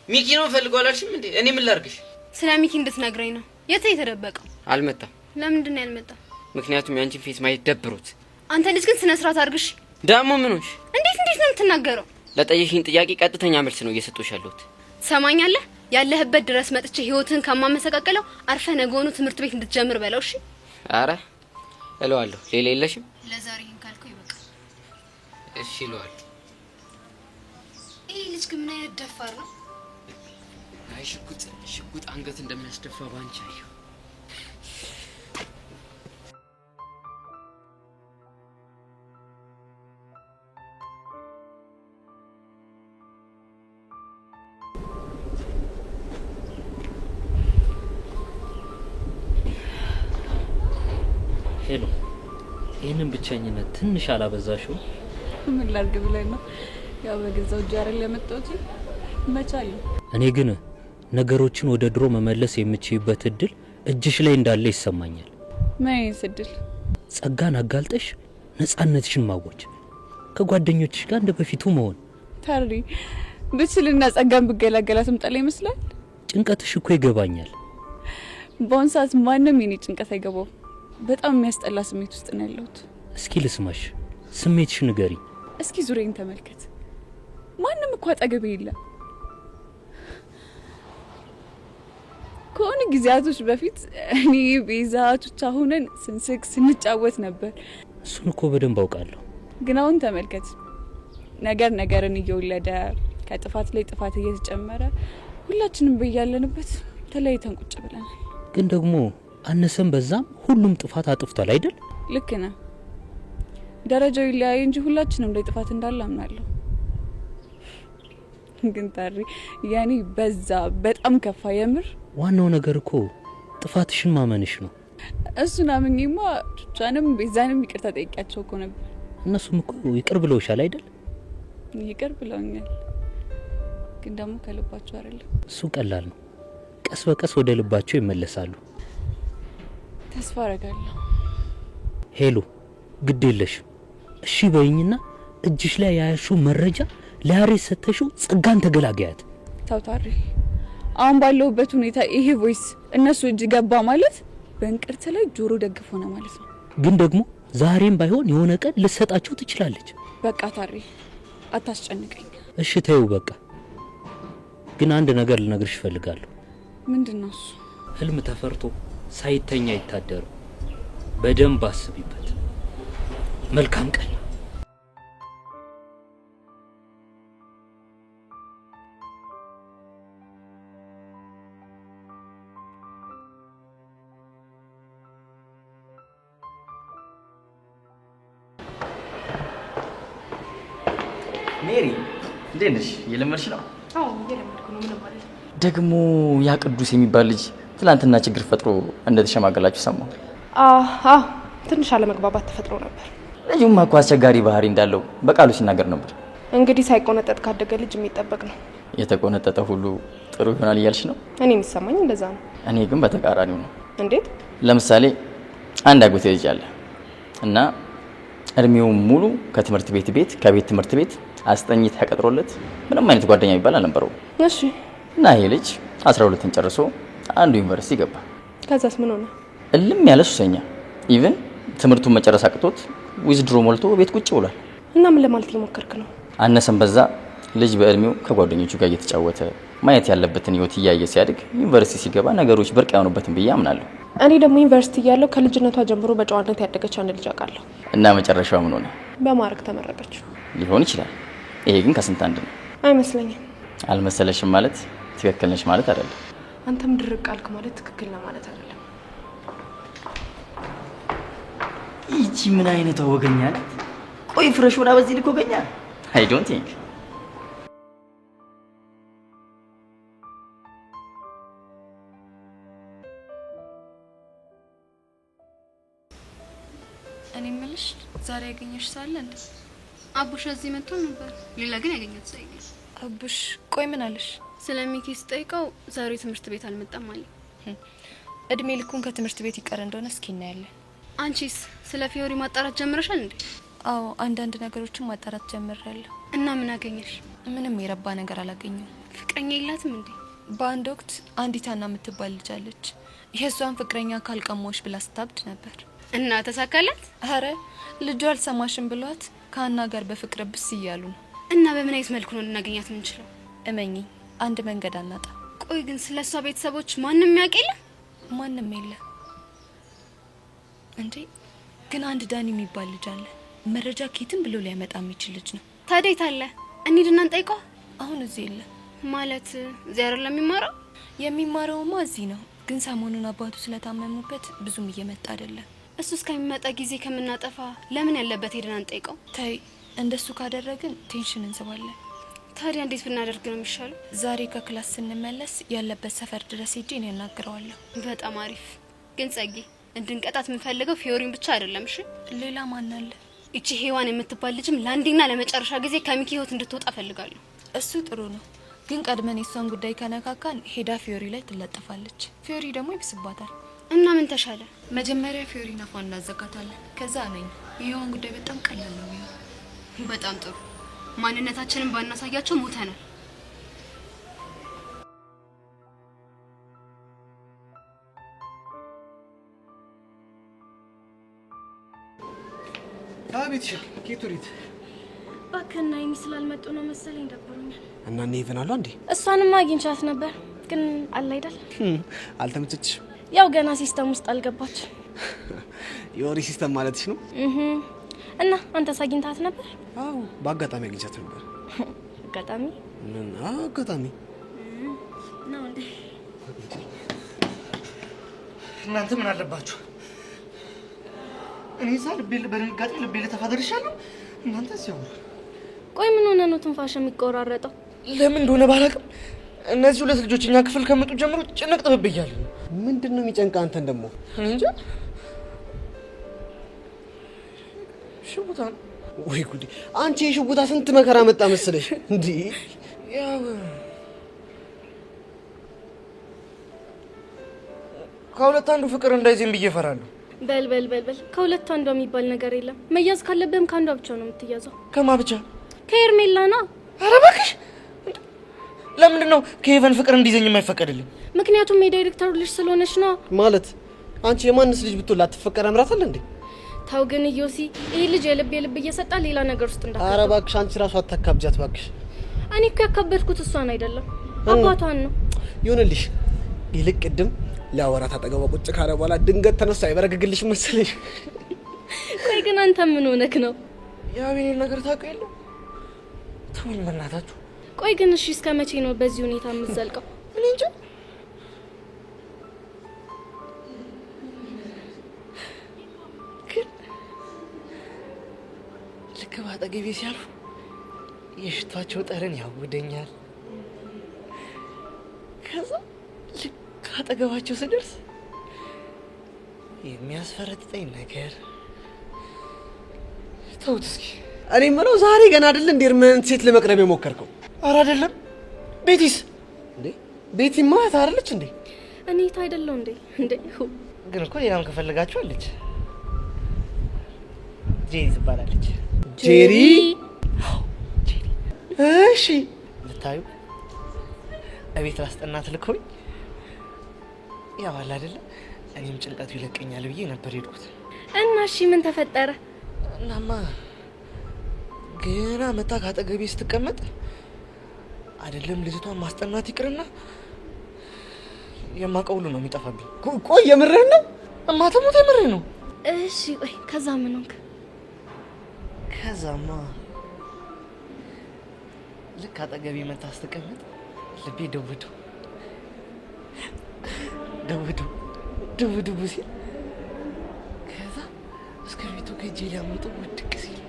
ሚኪ ነው ፈልጎ አላልሽም እንዴ? እኔ ምን ላርግሽ? ስለ ሚኪ እንድትነግረኝ ነው። የት የተደበቀው? አልመጣም። ለምንድን ነው ያልመጣው? ምክንያቱም ያንቺን ፌስ ማየት ደብሮት። አንተ ልጅ ግን ስነ ስርዓት አድርግሽ። ደግሞ ምን ሆንሽ? እንዴት ነው የምትናገረው? ለጠየሽኝ ጥያቄ ቀጥተኛ መልስ ነው እየሰጠሁሽ ያለሁት። ትሰማኛለህ? ያለህበት ድረስ መጥቼ ህይወትህን ከማመሰቃቀለው አርፈ ነገውኑ ትምህርት ቤት እንድትጀምር በለው። እሺ? አረ እለዋለሁ። ሌላ የለሽም? ለዛሬ ይሄን ካልኩ ይበቃል። እሺ እለዋለሁ። ይሄ ልጅ ግን ምን አይነት ደፋር ነው? አይ ሽጉጥ አንገት እንደሚያስደፋ ባንቺ አየሁ። ሄሎ፣ ይህንን ብቸኝነት ትንሽ አላበዛሽው? ምን ላድርግ ብለህ ነው? ያው በገዛው እጅ አይደል የመጣሁት። መቻል እኔ ግን ነገሮችን ወደ ድሮ መመለስ የምችይበት እድል እጅሽ ላይ እንዳለ ይሰማኛል። ምን ስድል ጸጋን አጋልጠሽ ነፃነትሽን ማወጅ፣ ከጓደኞችሽ ጋር እንደ በፊቱ መሆን። ታሪ ብችልና ጸጋን ብገላገላትም ጠላ ይመስላል። ጭንቀትሽ እኮ ይገባኛል። በአሁን ሰዓት ማንም የኔ ጭንቀት አይገባው። በጣም የሚያስጠላ ስሜት ውስጥ ነው ያለሁት። እስኪ ልስማሽ፣ ስሜትሽ ንገሪ። እስኪ ዙሪያን ተመልከት። ማንም እኮ አጠገቤ የለም። ከሆነ ጊዜያቶች በፊት እኔ ቤዛ ቱቻ ሆነን ስንስቅ ስንጫወት ነበር። እሱን እኮ በደንብ አውቃለሁ። ግን አሁን ተመልከት፣ ነገር ነገርን እየወለደ ከጥፋት ላይ ጥፋት እየተጨመረ ሁላችንም በያለንበት ተለያይተን ቁጭ ብለናል። ግን ደግሞ አነሰም በዛም ሁሉም ጥፋት አጥፍቷል አይደል? ልክ ነህ። ደረጃው ይለያይ እንጂ ሁላችንም ላይ ጥፋት እንዳለ አምናለሁ። ግን ታሪ ያኔ በዛ በጣም ከፋ። የምር ዋናው ነገር እኮ ጥፋትሽን ማመንሽ ነው። እሱን አምኜማ ቱቻንም ቤዛንም ይቅርታ ጠይቂያቸው እኮ ነበር። እነሱም እኮ ይቅር ብለውሻል አይደል? ይቅር ብለውኛል፣ ግን ደግሞ ከልባቸው አይደለም። እሱ ቀላል ነው። ቀስ በቀስ ወደ ልባቸው ይመለሳሉ። ተስፋ አረጋለሁ። ሄሎ፣ ግድ የለሽም እሺ በይኝና እጅሽ ላይ ያያሽው መረጃ ለያሬድ ሰተሽው ጸጋን ተገላገያት። ታውታሪ አሁን ባለውበት ሁኔታ ይሄ ቮይስ እነሱ እጅ ገባ ማለት በእንቅርት ላይ ጆሮ ደግፍ ሆነ ማለት ነው። ግን ደግሞ ዛሬም ባይሆን የሆነ ቀን ልሰጣቸው ትችላለች። በቃ ታሪ አታስጨንቀኝ። እሺ ተይው በቃ። ግን አንድ ነገር ልነግርሽ እፈልጋለሁ። ምንድነው እሱ? ህልም ተፈርቶ ሳይተኛ ይታደሩ። በደንብ አስቢበት። መልካም ቀን። ሜሪ እንዴት ነሽ? እየለመድሽ ነው? አዎ እየለመድኩ ነው። ምን ማለት ደግሞ ያ ቅዱስ የሚባል ልጅ ትላንትና ችግር ፈጥሮ እንደተሸማገላችሁ ሰማሁ። አዎ ትንሽ አለመግባባት ተፈጥሮ ነበር። ልጁማ እኮ አስቸጋሪ ባህሪ እንዳለው በቃሉ ሲናገር ነበር። እንግዲህ ሳይቆነጠጥ ካደገ ልጅ የሚጠበቅ ነው። የተቆነጠጠ ሁሉ ጥሩ ይሆናል እያልሽ ነው? እኔ የሚሰማኝ እንደዛ ነው። እኔ ግን በተቃራኒው ነው። እንዴት? ለምሳሌ አንድ አጎቴ ልጅ አለ እና እድሜው ሙሉ ከትምህርት ቤት ከቤት ትምህርት ቤት አስጠኝ ተቀጥሮለት ምንም አይነት ጓደኛ የሚባል አልነበረውም። እሺ። እና ይሄ ልጅ 12ን ጨርሶ አንዱ ዩኒቨርሲቲ ገባ። ከዛስ ምን ሆነ? እልም ያለ ሱሰኛ። ኢቭን ትምህርቱን መጨረስ አቅቶት ዊዝድሮ ሞልቶ ቤት ቁጭ ብሏል። እና ምን ለማለት እየሞከርክ ነው? አነሰም በዛ ልጅ በእድሜው ከጓደኞቹ ጋር እየተጫወተ ማየት ያለበትን ህይወት እያየ ሲያድግ ዩኒቨርሲቲ ሲገባ ነገሮች ብርቅ ያኑበትን ብዬ አምናለሁ። እኔ ደግሞ ዩኒቨርሲቲ እያለሁ ከልጅነቷ ጀምሮ በጨዋነት ያደገች አንድ ልጅ አውቃለሁ። እና መጨረሻው ምን ሆነ? በማዕረግ ተመረቀች። ሊሆን ይችላል። ይሄ ግን ከስንት አንድ ነው። አይመስለኝም። አልመሰለሽም ማለት ትክክል ነሽ ማለት አይደለም። አንተም ድርቅ አልክ ማለት ትክክል ነው ማለት አይደለም። ይቺ ምን አይነቷ ወገኛ ናት? ቆይ ፍረሽ ሆና በዚህ ልክ ወገኛ? አይ ዶንት ቲንክ። እኔ የምልሽ ዛሬ ያገኘሽ ሳለ እንዴ? አቡሽ እዚህ መጥቶ ነበር። ሌላ ግን ያገኘት ሰው የለም። አቡሽ ቆይ ምን አለሽ? ስለሚኪ ስጠይቀው ዛሬ ትምህርት ቤት አልመጣም አለ። እድሜ ልኩን ከትምህርት ቤት ይቀር እንደሆነ እስኪ እናያለን። አንቺስ ስለ ፊዮሪ ማጣራት ጀምረሻል እንዴ? አዎ አንዳንድ ነገሮችን ማጣራት ጀምሬያለሁ። እና ምን አገኘሽ? ምንም የረባ ነገር አላገኘሁም። ፍቅረኛ የላትም እንዴ? በአንድ ወቅት አንዲት አና የምትባል ልጅ አለች። የእሷን ፍቅረኛ ካልቀማዎች ብላ ስታብድ ነበር። እና ተሳካላት? አረ ልጇ አልሰማሽም ብሏት ከአና ጋር በፍቅር ብስ እያሉ ነው። እና በምን አይነት መልኩ ነው ልናገኛት የምንችለው? እመኚ አንድ መንገድ አናጣ። ቆይ ግን ስለሷ ቤተሰቦች ማንም የሚያውቅ የለም? ማንም የለ እንዴ? ግን አንድ ዳኒ የሚባል ልጅ አለ። መረጃ ኬትም ብሎ ሊያመጣ የሚችል ልጅ ነው። ታዲያ የት አለ? እንሂድና እንጠይቀው። አሁን እዚህ የለ። ማለት እዚህ አይደለም የሚማረው? የሚማረውማ እዚህ ነው፣ ግን ሰሞኑን አባቱ ስለታመሙበት ብዙም እየመጣ አይደለም። እሱ እስከሚመጣ ጊዜ ከምናጠፋ ለምን ያለበት ሄደን እንጠይቀው? ተይ፣ እንደሱ ካደረግን ቴንሽን እንስባለን። ታዲያ እንዴት ብናደርግ ነው የሚሻለው? ዛሬ ከክላስ ስንመለስ ያለበት ሰፈር ድረስ ሄጄ እኔ ያናግረዋለሁ። በጣም አሪፍ። ግን ጸጊ እንድንቀጣት የምንፈልገው ፊዮሪን ብቻ አይደለም። እሺ ሌላ ማን አለ? እቺ ሄዋን የምትባል ልጅም ለአንዴና ለመጨረሻ ጊዜ ከሚኪ ህይወት እንድትወጣ ፈልጋለሁ። እሱ ጥሩ ነው፣ ግን ቀድመን የሷን ጉዳይ ከነካካን ሄዳ ፊዮሪ ላይ ትለጠፋለች። ፊዮሪ ደግሞ ይብስባታል። እና ምን ተሻለ? መጀመሪያ ፊዮሪና ፋን እናዘጋታለን። ከዛ ነኝ ይሄውን ጉዳይ በጣም ቀላል ነው የሚሆነው። በጣም ጥሩ። ማንነታችንን ባናሳያቸው ሞተናል። አቤት ኬቱሪት ባከና ስላልመጡ ነው መሰለኝ ደብሮኛል። እና ኔቨን አሉ እንዴ? እሷንማ አግኝቻት ነበር ግን አለ አይደል? አልተመቸችሽ? ያው ገና ሲስተም ውስጥ አልገባች። የወሬ ሲስተም ማለትሽ ነው? እና አንተስ አግኝታት ነበር? አዎ በአጋጣሚ አግኝቻት ነበር። አጋጣሚ? ምን አጋጣሚ ነው እንዴ? እናንተ ምን አለባችሁ? እኔ ዛ በድንጋጤ ልቤ ልተፋደርሻለሁ። እናንተ ሲያወሩ ቆይ ምን ሆነ ነው ትንፋሽ የሚቆራረጠው? ለምን እንደሆነ ባላውቅም እነዚህ ሁለት ልጆች እኛ ክፍል ከመጡ ጀምሮ ጭንቅ ጥብብ እያለሁ ነው። ምንድነው የሚጨንቅ አንተን ደግሞ? እንጃ ሽጉጣ ወይ ጉዴ! አንቺ የሽጉጣ ስንት መከራ መጣ መሰለሽ እንዴ? ያው ከሁለት አንዱ ፍቅር እንዳይዘኝ ብዬ እፈራለሁ። በል ከሁለት አንዷ የሚባል ነገር የለም። መያዝ ካለብህም ከአንዷ ብቻ ነው የምትያዘው። ከማ ብቻ? ከኤርሜላ ነው። ኧረ እባክሽ! ለምንድን ነው ከሄቨን ፍቅር እንዲዘኝ የማይፈቀድልኝ? ምክንያቱም የዳይሬክተሩ ልጅ ስለሆነች ነው። ማለት አንቺ የማንስ ልጅ ብትወላ ትፈቀር አምራታል እንዴ? ታው ግን ዮሲ ይሄ ልጅ የልብ እየሰጣ ሌላ ነገር ውስጥ እንዳትገባ። ኧረ እባክሽ አንቺ ራሱ አታካብጃት እባክሽ። እኔ እኮ ያካበድኩት እሷን አይደለም አባቷን ነው። ይሁንልሽ። ይልቅ ቅድም ላወራት አጠገቧ ቁጭ ካለ በኋላ ድንገት ተነሳ አይበረግግልሽ መሰለሽ? ቆይ ግን አንተ ምን ሆነክ ነው? ያቤኔን ነገር ታውቀው የለ? ተውኝ በእናታችሁ። ቆይ ግን እሺ እስከ መቼ ነው በዚህ ሁኔታ የምትዘልቀው? እኔ እንጃ። ልክ ባጠገቤ ሲያልፉ የሽቷቸው ጠረን ያውደኛል። ከዛ ልክ አጠገባቸው ስደርስ የሚያስፈረጥጠኝ ነገር። ተውት እስኪ። እኔ የምለው ዛሬ ገና አይደል እንዴ እርምህን ሴት ለመቅረብ የሞከርከው? ኧረ አይደለም። ቤቲስ እንዴ? ቤቲ ማለት አይደለች እንዴ? እኔ ታይደለው እንዴ? ግን እኮ ሌላም ከፈለጋችሁ አለች። ጄሪ ትባላለች። ጄሪ? እሺ ልታዩ እቤት ላስጠናት ልኮኝ ያው አለ አይደለ እኔም ጭንቀቱ ይለቀኛል ብዬ ነበር ሄድኩት። እና እሺ ምን ተፈጠረ? እናማ ገና መታ ካጠገቤ ስትቀመጥ አይደለም ልጅቷን ማስጠናት ይቅርና የማውቀው ሁሉ ነው የሚጠፋብኝ። ቆይ የምርህን ነው? እማተሞት የምርህ ነው? እሺ ቆይ ከዛ ምን ሆንክ? ከዛማ ልክ አጠገቤ መታ ስትቀመጥ ልቤ ደውዱ ሲል ከዛ እስከ ቤቱ ከእጄ ሊያመጡ ውድቅ ሲል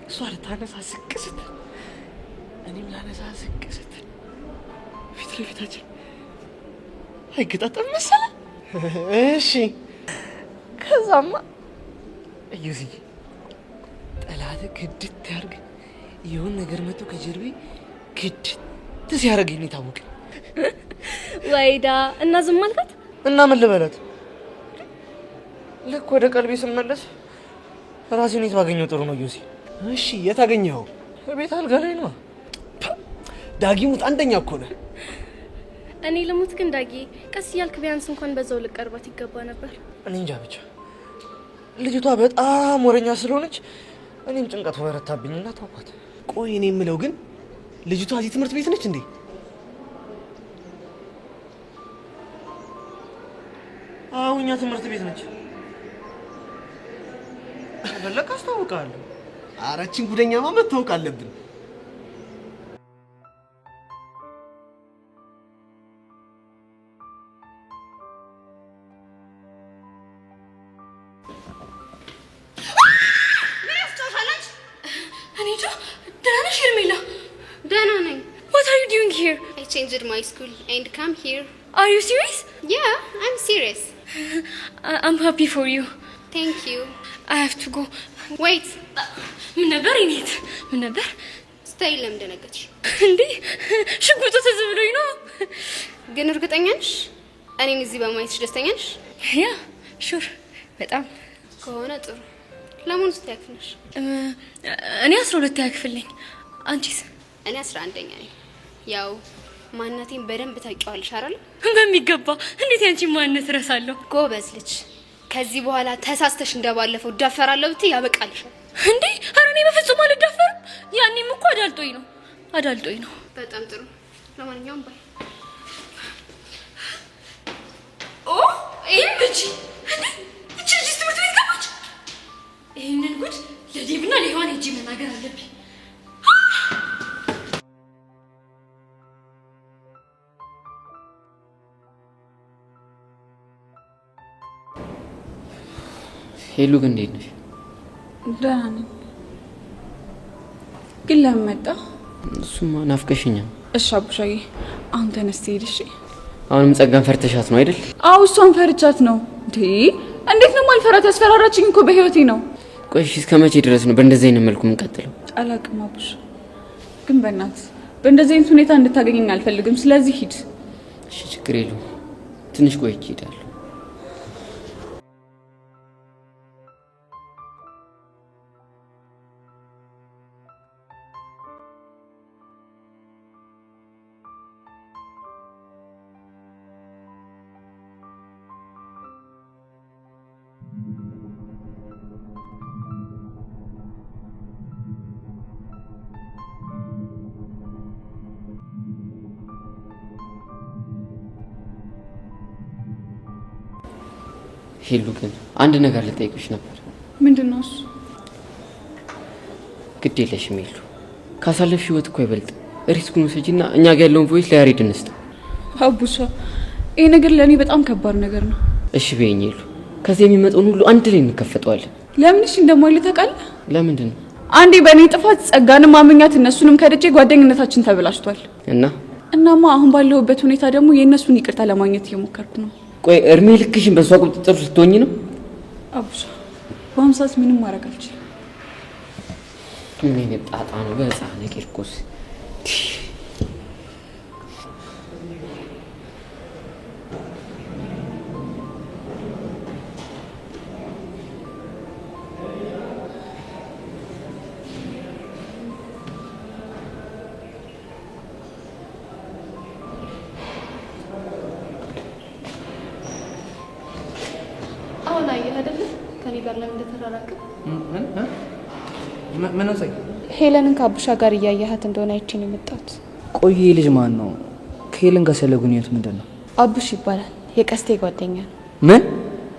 እሷ ልታነሳ ዝቅ ስትል እኔም ላነሳ ዝቅ ስትል ፊት ለፊታችን አይገጣጠም መሰለ። እሺ ከዛማ እዩዚህ ጠላት ግድት ያርግ ይሁን ነገር መጥቶ ከጀርቤ ግድት ሲያደርገኝ ነው የታወቀኝ። ወይዳ እና ዝም አልካት? እና ምን ልበላት? ልክ ወደ ቀልቤ ስመለስ ራሴን የት ባገኘው ጥሩ ነው ዩሲ? እሺ የት አገኘኸው? ቤት አልጋ ላይ ነው። ዳጊሙት አንደኛ እኮ ነህ። እኔ ልሙት ግን ዳጊ ቀስ እያልክ ቢያንስ እንኳን በዛው ልቀርባት ይገባ ነበር። እኔ እንጃ ብቻ ልጅቷ በጣም ወረኛ ስለሆነች እኔም ጭንቀቱ በረታብኝና ተውኳት። ቆይ እኔ የምለው ግን ልጅቷ እዚህ ትምህርት ቤት ነች እንዴ? አዎ እኛ ትምህርት ቤት ነች። ከፈለክ አስታውቃለሁ። ኧረ እቺን ጉደኛማ መታወቅ አለብን። What are you doing here? I changed my school and come here. Are you serious? Yeah, I'm serious. I'm happy for you. Thank you. I have to go. Wait. ምን ነበር ይኔት? ምን ነበር? ስታይል ለምን ደነገጥሽ? እንዴ ሽጉጡ ትዝ ብሎኝ ነው። ግን እርግጠኛ ነሽ? እኔን እዚህ በማየትሽ ደስተኛ ነሽ? ያ ሹር በጣም ከሆነ ጥሩ። ለምን ውስጥ ያክፍልሽ? እኔ 12 ያክፍልኝ። አንቺስ? እኔ 11ኛ ነኝ። ያው ማንነቴን በደንብ ታውቂዋለሽ አይደል? በሚገባ። እንዴት ያንቺን ማንነት ረሳለሁ? ጎበዝ ልጅ። ከዚህ በኋላ ተሳስተሽ እንደባለፈው ደፈራለሁ ብትይ ያበቃልሻል። እንዴ ኧረ እኔ በፍጹም አልዳፈርም። ያኔም እኮ አዳልጦኝ ነው። በጣም ጥሩ። ለማንኛውም ባይ እቺ ትምህርት ቤት ገባች። ይህንን ጉድ ለዴብና ለሔዋን ሂጅ መናገር አለብኝ። ሄሉ ግን እንዴት ነሽ? ደህና ነኝ። ግን ለምን መጣ? እሱማ ናፍቀሽኛል። እሺ አቡሻዬ አሁን ተነስተ ሄድ። እሺ አሁንም ጸጋን ፈርተሻት ነው አይደል? አዎ እሷን ፈርቻት ነው። እንዴት ነው ማልፈራት? ያስፈራራችኝ እኮ በህይወቴ ነው። ቆይ እሺ እስከ መቼ ድረስ ነው በእንደዚህ አይነት መልኩ የምንቀጥለው? አላቅም አቡሽ፣ ግን በእንደዚህ አይነት ሁኔታ እንድታገኘኝ አልፈልግም። ስለዚህ ሂድ። እሺ ችግር የለውም። ትንሽ ቆይቼ እሄዳለሁ። ሄሉ ግን አንድ ነገር ልጠይቅሽ ነበር። ምንድነው እሱ? ግድ የለሽም ሄሉ፣ ካሳለፍሽ ህይወት እኮ አይበልጥም። ሪስኩን ውሰጂና እኛ ጋር ያለውን ቮይስ ለያሬድ እንስጥ። አቡሻ ይሄ ነገር ለእኔ በጣም ከባድ ነገር ነው። እሺ በይኝ ሄሉ፣ ከዚህ የሚመጣውን ሁሉ አንድ ላይ እንከፈጠዋለን። ለምን እሺ እንደማይል ታውቃለህ? ለምንድን ነው? አንዴ በእኔ ጥፋት ጸጋንም ማመኛት እነሱንም ከደጄ ጓደኝነታችን ተበላሽቷል። እናማ አሁን ባለሁበት ሁኔታ ደግሞ የእነሱን ይቅርታ ለማግኘት እየሞከርኩ ነው። ቆይ እርሜ ልክሽን በሷ ቁጥጥር ውስጥ ልትሆኚ ነው? አቡሻ በአሁኑ ሰዓት ምንም ማድረግ አልችልም። ምን አይነት ጣጣ ነው በህፃን ቂርቆስ። አሁን አየህ አይደለ ከኔ ጋር ለምን እንደተራራቀ? ምን ነው? ሄለንን ከአቡሻ ጋር እያያሃት እንደሆነ አይቼ ነው የመጣሁት። ቆይ ልጅ ማን ነው? ከሄለን ጋር ያለ ግንኙነት ምንድን ነው? አቡሽ ይባላል። የቀስቴ ጓደኛ ነው። ምን?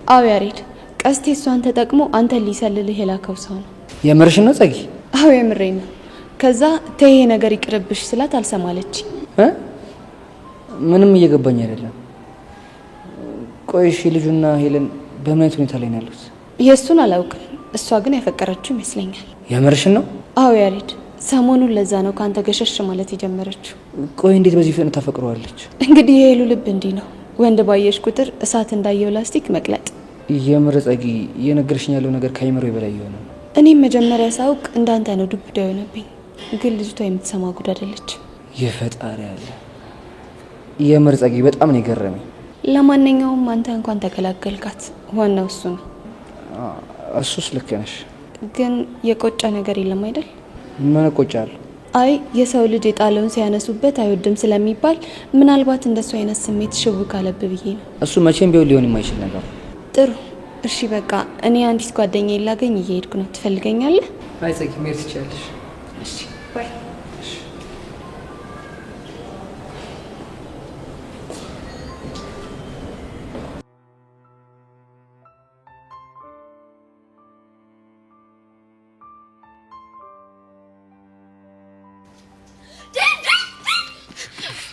አዎ ያሬድ፣ ቀስቴ እሷን ተጠቅሞ አንተን ሊሰልልህ የላከው ሰው ነው። የምርሽ ነው ጸጊ? አዎ የምሬን ነው። ከዛ ተይ ይሄ ነገር ይቅርብሽ ስላት አልሰማለች። ምንም እየገባኝ አይደለም። ቆይ እሺ ልጁና ሄለን በምን አይነት ሁኔታ ላይ ነው ያሉት? የእሱን አላውቅም። እሷ ግን ያፈቀረችው ይመስለኛል። የምርሽን ነው? አዎ ያሬድ፣ ሰሞኑን ለዛ ነው ከአንተ ገሸሽ ማለት የጀመረችው። ቆይ እንዴት በዚህ ፍጥነት ታፈቅረዋለች? እንግዲህ የሄሉ ልብ እንዲህ ነው። ወንድ ባየሽ ቁጥር እሳት እንዳየው ላስቲክ መቅለጥ። የምር ጸጊ፣ እየነገርሽኝ ያለው ነገር ከአይምሮ በላይ የሆነ ነው። እኔም መጀመሪያ ሳውቅ እንዳንተ ነው ዱብዳ የሆነብኝ። ግን ልጅቷ የምትሰማ ጉድ አይደለች። የፈጣሪ ያለ የምር ጸጊ፣ በጣም ነው የገረመኝ። ለማንኛውም አንተ እንኳን ተገላገልካት። ዋናው እሱ ነው። እሱስ ልክ ነሽ። ግን የቆጨ ነገር የለም አይደል? ምን ቆጫለሁ? አይ የሰው ልጅ የጣለውን ሲያነሱበት አይወድም ስለሚባል ምናልባት እንደሱ አይነት ስሜት ሽው ካለብ ብዬ ነው። እሱ መቼም ቢሆን ሊሆን የማይችል ነገር። ጥሩ እሺ፣ በቃ እኔ አንዲት ጓደኛዬን ላገኝ እየሄድኩ ነው። ትፈልገኛለህ? አይ ጸጊ፣ መሄድ ትችያለሽ። እሺ ባይ።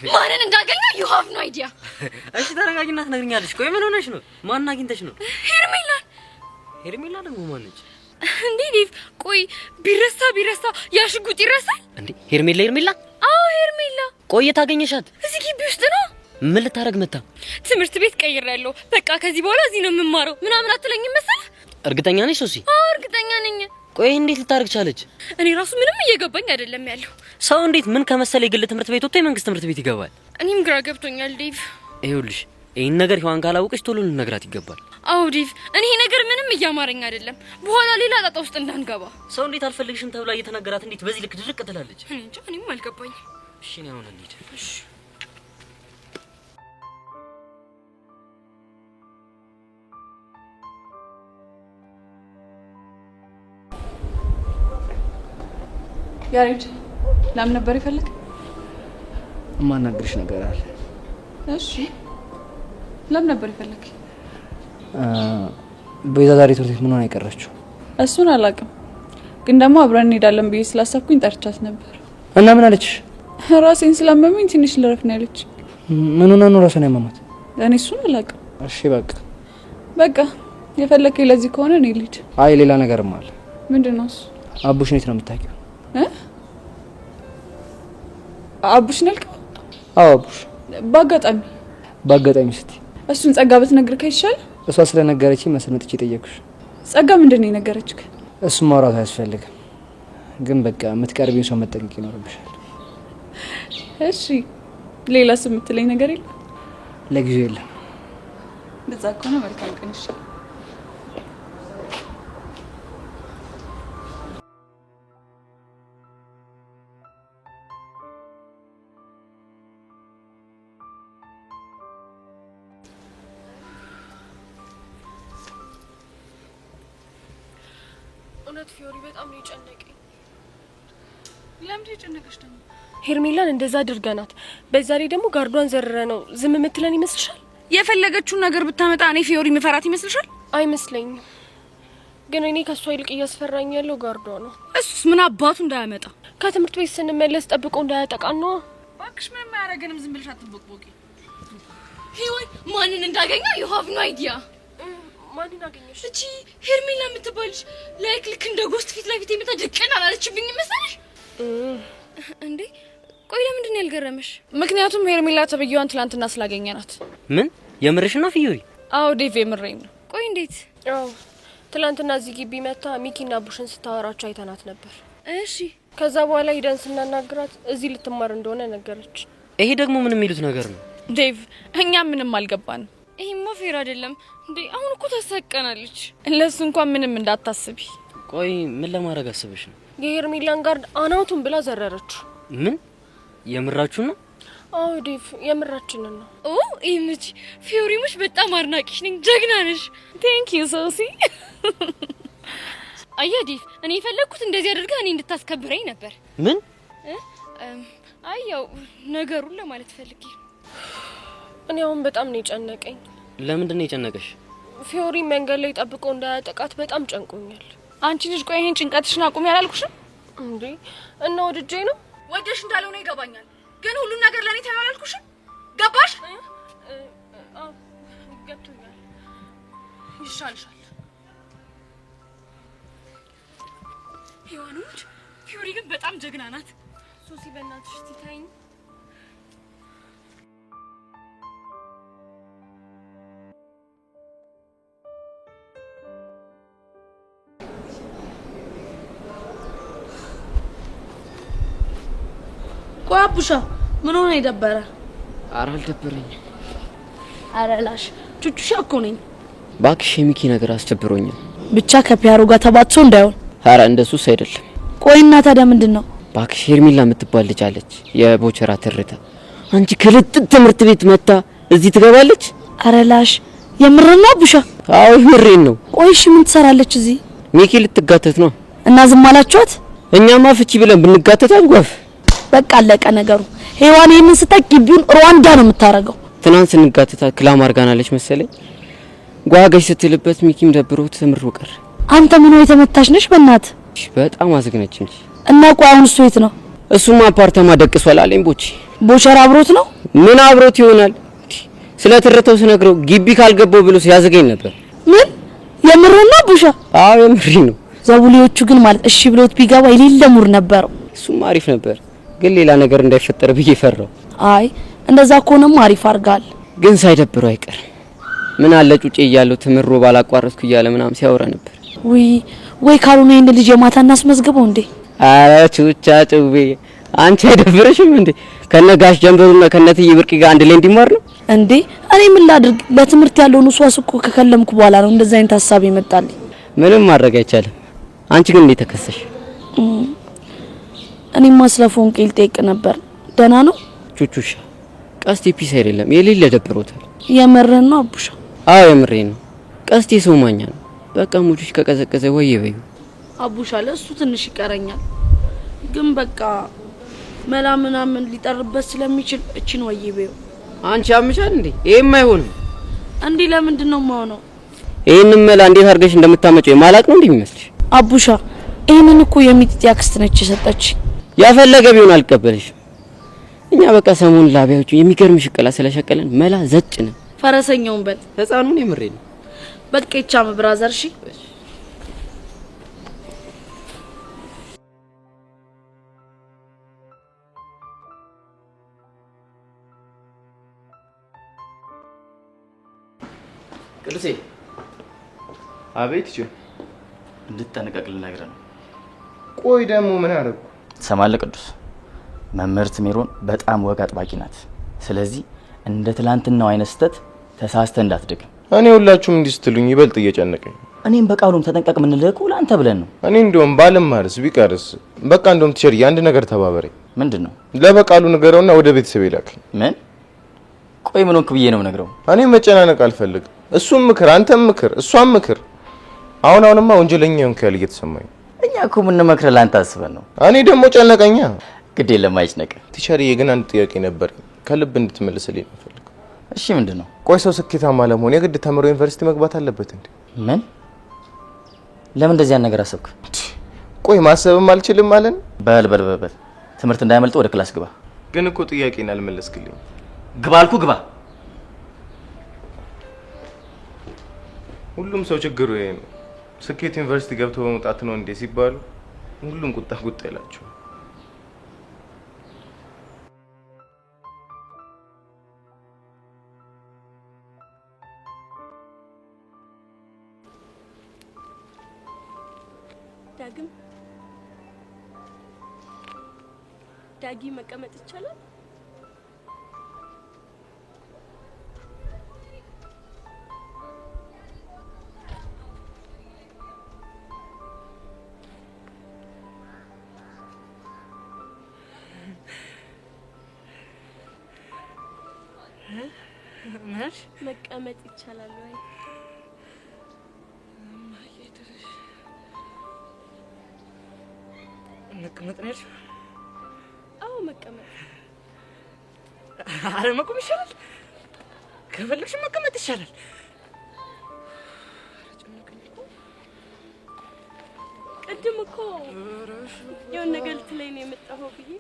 ማንን እንዳገኘው you have no idea። እሺ ተረጋጊና ትነግሪኛለሽ። ቆይ ምን ሆነሽ ነው? ማን አግኝተሽ ነው? ሄርሜላ ደግሞ ማነች እንዴ? ዴቭ ቆይ ቢረሳ ያሽጉጥ ይረሳል እንዴ? ሄርሜላ? አዎ ሄርሜላ። ቆይ ታገኘሻት? እዚህ ግቢ ውስጥ ነው። ምን ልታረግ መጣ? ትምህርት ቤት ቀይሬያለሁ። በቃ ከዚህ በኋላ እዚህ ነው የምማረው ምናምን አትለኝም መሰለህ? እርግጠኛ ነሽ ሶሲ? አዎ እርግጠኛ ነኝ። ቆይ እንዴት ልታረግ ቻለች? እኔ ራሱ ምንም እየገባኝ አይደለም ያለው። ሰው እንዴት ምን ከመሰለ የግል ትምህርት ቤት ወጥቶ የመንግስት ትምህርት ቤት ይገባል? እኔም ግራ ገብቶኛል ዴቭ። ይኸውልሽ ይሄን ነገር ሔዋን ካላወቀች ቶሎ ልነግራት ይገባል። አዎ ዴቭ፣ እኔ ነገር ምንም እያማረኝ አይደለም። በኋላ ሌላ ጣጣ ውስጥ እንዳንገባ። ሰው እንዴት አልፈልግሽም ተብላ እየተነገራት እንዴት በዚህ ልክ ድርቅ ትላለች? እኔ እንጃ፣ እኔም አልገባኝም። እሺ ነው አሁን እንሂድ። እሺ ያሬድ ለምን ነበር ይፈልግ? የማናግርሽ ነገር አለ። እሺ ለምን ነበር ይፈልግ? ቤዛ ዛሬ ትምህርት ቤት ምን ሆነ የቀረችው? እሱን አላውቅም፣ ግን ደግሞ አብረን እንሄዳለን ብዬ ስላሰብኩኝ ጠርቻት ነበር። እና ምን አለች? ራሴን ስላመመኝ ትንሽ ልረፍ ነው ያለች። ምን ሆነ ነው ራሷን ያመማት? እኔ እሱን አላውቅም። እሺ በቃ የፈለከኝ ለዚህ ከሆነ እኔ ልሂድ። አይ ሌላ ነገርም አለ። ምንድነው እሱ? አቡሽ ነው የምታውቂው? አቡሽ ነልከው? አዎ አቡሽ። በአጋጣሚ ስትይ እሱን ጸጋ ብትነግር ከይሻል? እሷ ስለነገረችኝ መሰለኝ ጠየቅኩሽ። ጸጋ ምንድነው የነገረችክ? እሱን ማውራት አያስፈልግም፣ ግን በቃ የምትቀርቢው ሰው መጠንቀቅ ይኖርብሻል። እሺ ሌላስ የምትለኝ ነገር የለም? ለጊዜው የለም። እንደዛ ከሆነ መልካም ቀን። እሺ እውነት ፊዮሪ በጣም ነው የጨነቀኝ። ለምን የጨነቀሽ ደግሞ? ሄርሜላን እንደዛ አድርገናት፣ በዛ ላይ ደግሞ ጋርዷን ዘረረ ነው ዝም የምትለን ይመስልሻል? የፈለገችውን ነገር ብታመጣ እኔ ፊዮሪ ምፈራት ይመስልሻል? አይመስለኝም። ግን እኔ ከሷ ይልቅ እያስፈራኝ ያለው ጋርዷ ነው። እሱስ ምን አባቱ እንዳያመጣ? ከትምህርት ቤት ስንመለስ ጠብቆ እንዳያጠቃን ነው። እባክሽ ምንም አያረገንም፣ ዝም ብለሽ አትቦቅቦቂ። ሄወይ ማንን እንዳገኘ you have no idea። ማንን አገኘሽ? እቺ ሄርሜላ የምትባልሽ ላይክ ልክ እንደ ጎስት ፊት ለፊት የመጣ ድቅን አላለችብኝ መሰለሽ እንዴ? ቆይ ለምንድን ነው ያልገረመሽ? ምክንያቱም ሄርሜላ ተብዬዋን ትላንትና ስላገኘናት። ምን የምርሽ ነው ፊዮሪ? አዎ ዴቭ የምሬን ነው። ቆይ እንዴት? አዎ ትላንትና እዚህ ግቢ መታ ሚኪና ቡሽን ስታወራቸው አይተናት ነበር። እሺ ከዛ በኋላ ሂደን ስናናግራት እዚህ ልትማር እንደሆነ ነገረች። ይሄ ደግሞ ምን የሚሉት ነገር ነው? ዴቭ እኛ ምንም አልገባንም። ይሄማ ፌር አይደለም እንዴ! አሁን እኮ ታሳቀናለች። ለሱ እንኳን ምንም እንዳታስቢ። ቆይ ምን ለማድረግ አስበሽ ነው? የሄርሜላን ጋርድ አናቱን ብላ ዘረረችው። ምን የምራችሁ ነው? አዎ ዴቭ የምራችንን ነው። ኦ ኢምጂ ፊዮሪሙሽ በጣም አድናቂሽ ነኝ። ጀግና ነሽ። ቴንክ ዩ ሶሲ። አያ ዴቭ እኔ የፈለኩት እንደዚህ አድርጋ እኔ እንድታስከብረኝ ነበር። ምን? አይ ያው ነገሩን ለማለት ፈልጌ። እኔ አሁን በጣም ነው የጨነቀኝ። ለምንድን ነው የጨነቀሽ? ፊዮሪ መንገድ ላይ ጠብቆ እንዳያጠቃት በጣም ጨንቆኛል። አንቺ ልጅ ቆይ ይሄን ጭንቀትሽን አቁሚ ያላልኩሽም እንዴ? እና ወድጄ ነው። ወደሽ እንዳልሆነ ይገባኛል፣ ግን ሁሉን ነገር ለኔ ታዩ አላልኩሽም? ገባሽ? አዎ ገብቶኛል። ይሻልሻል። ሄዋኖች ፊዮሪ ግን በጣም ጀግና ናት። ሶሲ በእናትሽ ትታይኝ። ቆይ አቡሻ ምን ሆነ የደበረ? ኧረ አልደበረኝም። ኧረ ላሽ ቹቹሻ እኮ ነኝ። እባክሽ የሚኪ ነገር አስደብሮኛል። ብቻ ከፒያሮ ጋር ተባጥሶ እንዳይሆን። ኧረ እንደሱስ አይደለም። ቆይና ታዲያ ምንድነው? እባክሽ ሄርሜላ የምትባል ልጅ አለች፣ የቦቸራ ትርታ። አንቺ ከልጥጥ ትምህርት ቤት መጣ እዚህ ትገባለች? ኧረ ላሽ የምርና አቡሻ? አዎ የምሬን ነው። ቆይ እሺ ምን ትሰራለች እዚህ? ሚኪ ልትጋተት ነው እና ዝም አላችኋት? እኛማ ፍቺ ብለን ብንጋተት አንጓፍ። በቃ አለቀ ነገሩ። ሄዋን ይሄንን ስታቅ ግቢውን ሩዋንዳ ነው የምታረገው። ትናንት ስንጋተታ ክላም አርጋናለች መሰለኝ። ጓጋሽ ስትልበት ሚኪም ደብሮት ትምሩ ቀር። አንተ ምን ነው የተመታሽ ነሽ? በእናት በጣም አዝግነች እንጂ። እና ቆይ አሁን እሱ የት ነው? እሱማ አፓርታማ ደቅሷል አለኝ። ቦቸራ አብሮት ነው? ምን አብሮት ይሆናል? ስለ ትርተው ስነግረው ግቢ ካልገባው ብሎ ሲያዘገኝ ነበር። ምን የምርና ቡሻ? አዎ የምሪ ነው። ዘቡሊዎቹ ግን ማለት እሺ ብሎት ቢገባ የሌለ ሙር ነበረው። እሱማ አሪፍ ነበር፣ ግን ሌላ ነገር እንዳይፈጠር ብዬ ፈራው። አይ እንደዛ ከሆነም አሪፍ አርጋል። ግን ሳይደብረው አይቀርም። ምን አለ ጩጬ እያለው ትምሮ ባላቋረጥኩ እያለ ምናም ሲያወራ ነበር። ወይ ካልሆነ ይሄን ልጅ የማታ እናስመዝግበው እንዴ? አረ ቹቻ ጩቤ አንቺ አይደብረሽም እንዴ? ከነጋሽ ጀንበሩና ከነትይ ብርቂ ጋር አንድ ላይ እንዲማር ነው። እንዴ እኔ ምን ላድርግ? ለትምህርት ያለውን ውስዋስ እኮ ከከለምኩ በኋላ ነው እንደዛ አይነት ሀሳብ ይመጣልኝ። ምንም ማድረግ አይቻልም። አንቺ ግን እንዴት ተከሰሽ? እኔማ ስለ ፎንቄ ልጠይቅ ነበር። ደህና ነው? ቹቹሻ ቀስቴ ፒስ አይደለም የሌለ ደብሮታል። የምርህን ነው አቡሻ? አዎ የምሬን ነው። ቀስቴ ሰው ማኛ ነው። በቃ ሙቹሽ ከቀዘቀዘ ወይ በዩ አቡሻ ለሱ ትንሽ ይቀረኛል። ግን በቃ መላ ምናምን ሊጠርበት ስለሚችል እቺን ወይ በዩ። አንቺ አምሻል እንዴ? ይሄም አይሆንም እንዴ። ለምንድን ነው የማሆነው? ይሄንን መላ እንዴት አድርገሽ እንደምታመጪው የማላቅ ነው እንደሚመስልሽ? አቡሻ ይሄንን እኮ የሚጥጥ ያክስት ነች የሰጠች። ያፈለገ ቢሆን አልቀበልሽም። እኛ በቃ ሰሞኑን ላቢያዎቹ የሚገርም ሽቀላ ስለሸቀለን መላ ዘጭ ነን። ፈረሰኛውን በል ህፃኑን የምሬ ነው። በቃ ይቻም ብራዘር እሺ። ቅዱሴ። አቤት ጆ። እንድትጠነቀቅ ልነግርህ ነው። ቆይ ደግሞ ምን አደረኩ? ትሰማለህ ቅዱስ? መምህርት ሜሮን በጣም ወግ አጥባቂ ናት። ስለዚህ እንደ ትላንትናው አይነት ስህተት ተሳስተህ እንዳትደግም። እኔ ሁላችሁም እንዲህ ስትሉኝ ይበልጥ እየጨነቀኝ። እኔም በቃሉም ተጠንቀቅ የምንልህ እኮ ለአንተ ብለን ነው። እኔ እንደውም ባልማርስ ቢቀርስ በቃ እንደውም ቲቸር አንድ ነገር ተባበረኝ። ምንድነው? ለበቃሉ ንገረውና ወደ ቤተሰብ ይላክልኝ። ምን? ቆይ ምን ሆንክ ብዬ ነው የምነግረው? እኔ መጨናነቅ አልፈልግም። እሱም ምክር፣ አንተም ምክር፣ እሷም ምክር። አሁንማ ወንጀለኛ ሆንክ ያለ እየተሰማኝ። እኛ እኮ ምን መክረ ላንተ አስበን ነው። እኔ ደግሞ ጨነቀኛ። ግድ የለም አይጭነቅ። ቲቸርዬ ግን አንድ ጥያቄ ነበር ከልብ እንድትመልስልኝ ነው ፈልገው። እሺ ምንድነው? ቆይ ሰው ስኬታማ ለመሆን የግድ ተምሮ ዩኒቨርሲቲ መግባት አለበት እንዴ? ምን? ለምን እንደዚህ ነገር አሰብክ? ቆይ ማሰብም አልችልም ማለት? በል ትምህርት እንዳይመልጥ ወደ ክላስ ግባ። ግን እኮ ጥያቄን አልመለስክልኝ። ግባ አልኩ ግባ። ሁሉም ሰው ችግሩ ይሄ ነው። ስኬት ዩኒቨርሲቲ ገብቶ በመውጣት ነው እንዴ ሲባሉ ሁሉም ቁጣ ይላቸው። ዳጊ መቀመጥ ይቻላል? መቀመጥ ይቻላል ወይ? መቀመጥ ነው? አዎ መቀመጥ። አረ መቆም ይሻላል። ከፈለግሽ መቀመጥ ይሻላል። ቅድም እኮ የሆነ ነገር ልትለኝ ነው የመጣኸው ብዬ።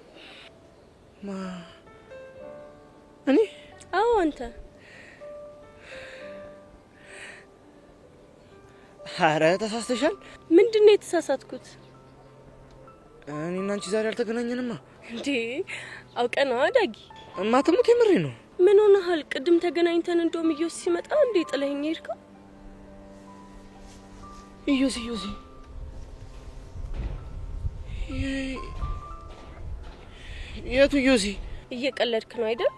እኔ? አዎ አንተ። አረ ተሳስተሻል። ምንድነው የተሳሳትኩት? እኔና አንቺ ዛሬ አልተገናኘንማ። እንዴ አውቀና ዳጊ። ማተሙት የምሬ ነው። ምን ሆነሃል? ቅድም ተገናኝተን እንደውም ኢዮስ ሲመጣ እንዴ ጥለኸኝ ሄድከው? ኢዮስ የቱ ኢዮስ? እየቀለድክ ነው አይደል?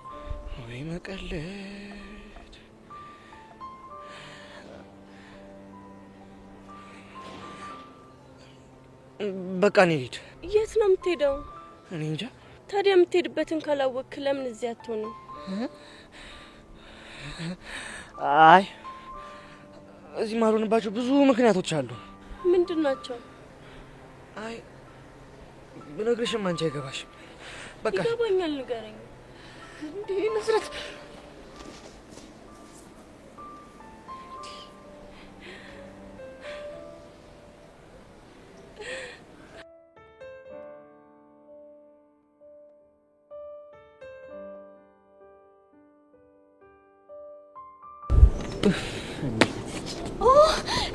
ወይ መቀለድ። በቃ እኔ ልሂድ። የት ነው የምትሄደው? እኔ እንጃ። ታዲያ የምትሄድበትን ካላወቅክ ለምን እዚህ አትሆንም? አይ እዚህ ማልሆንባቸው ብዙ ምክንያቶች አሉ። ምንድን ናቸው? አይ ብነግርሽም አንቺ አይገባሽም። በቃ ይገባኛል፣ ንገረኝ። እንዴ ነስረት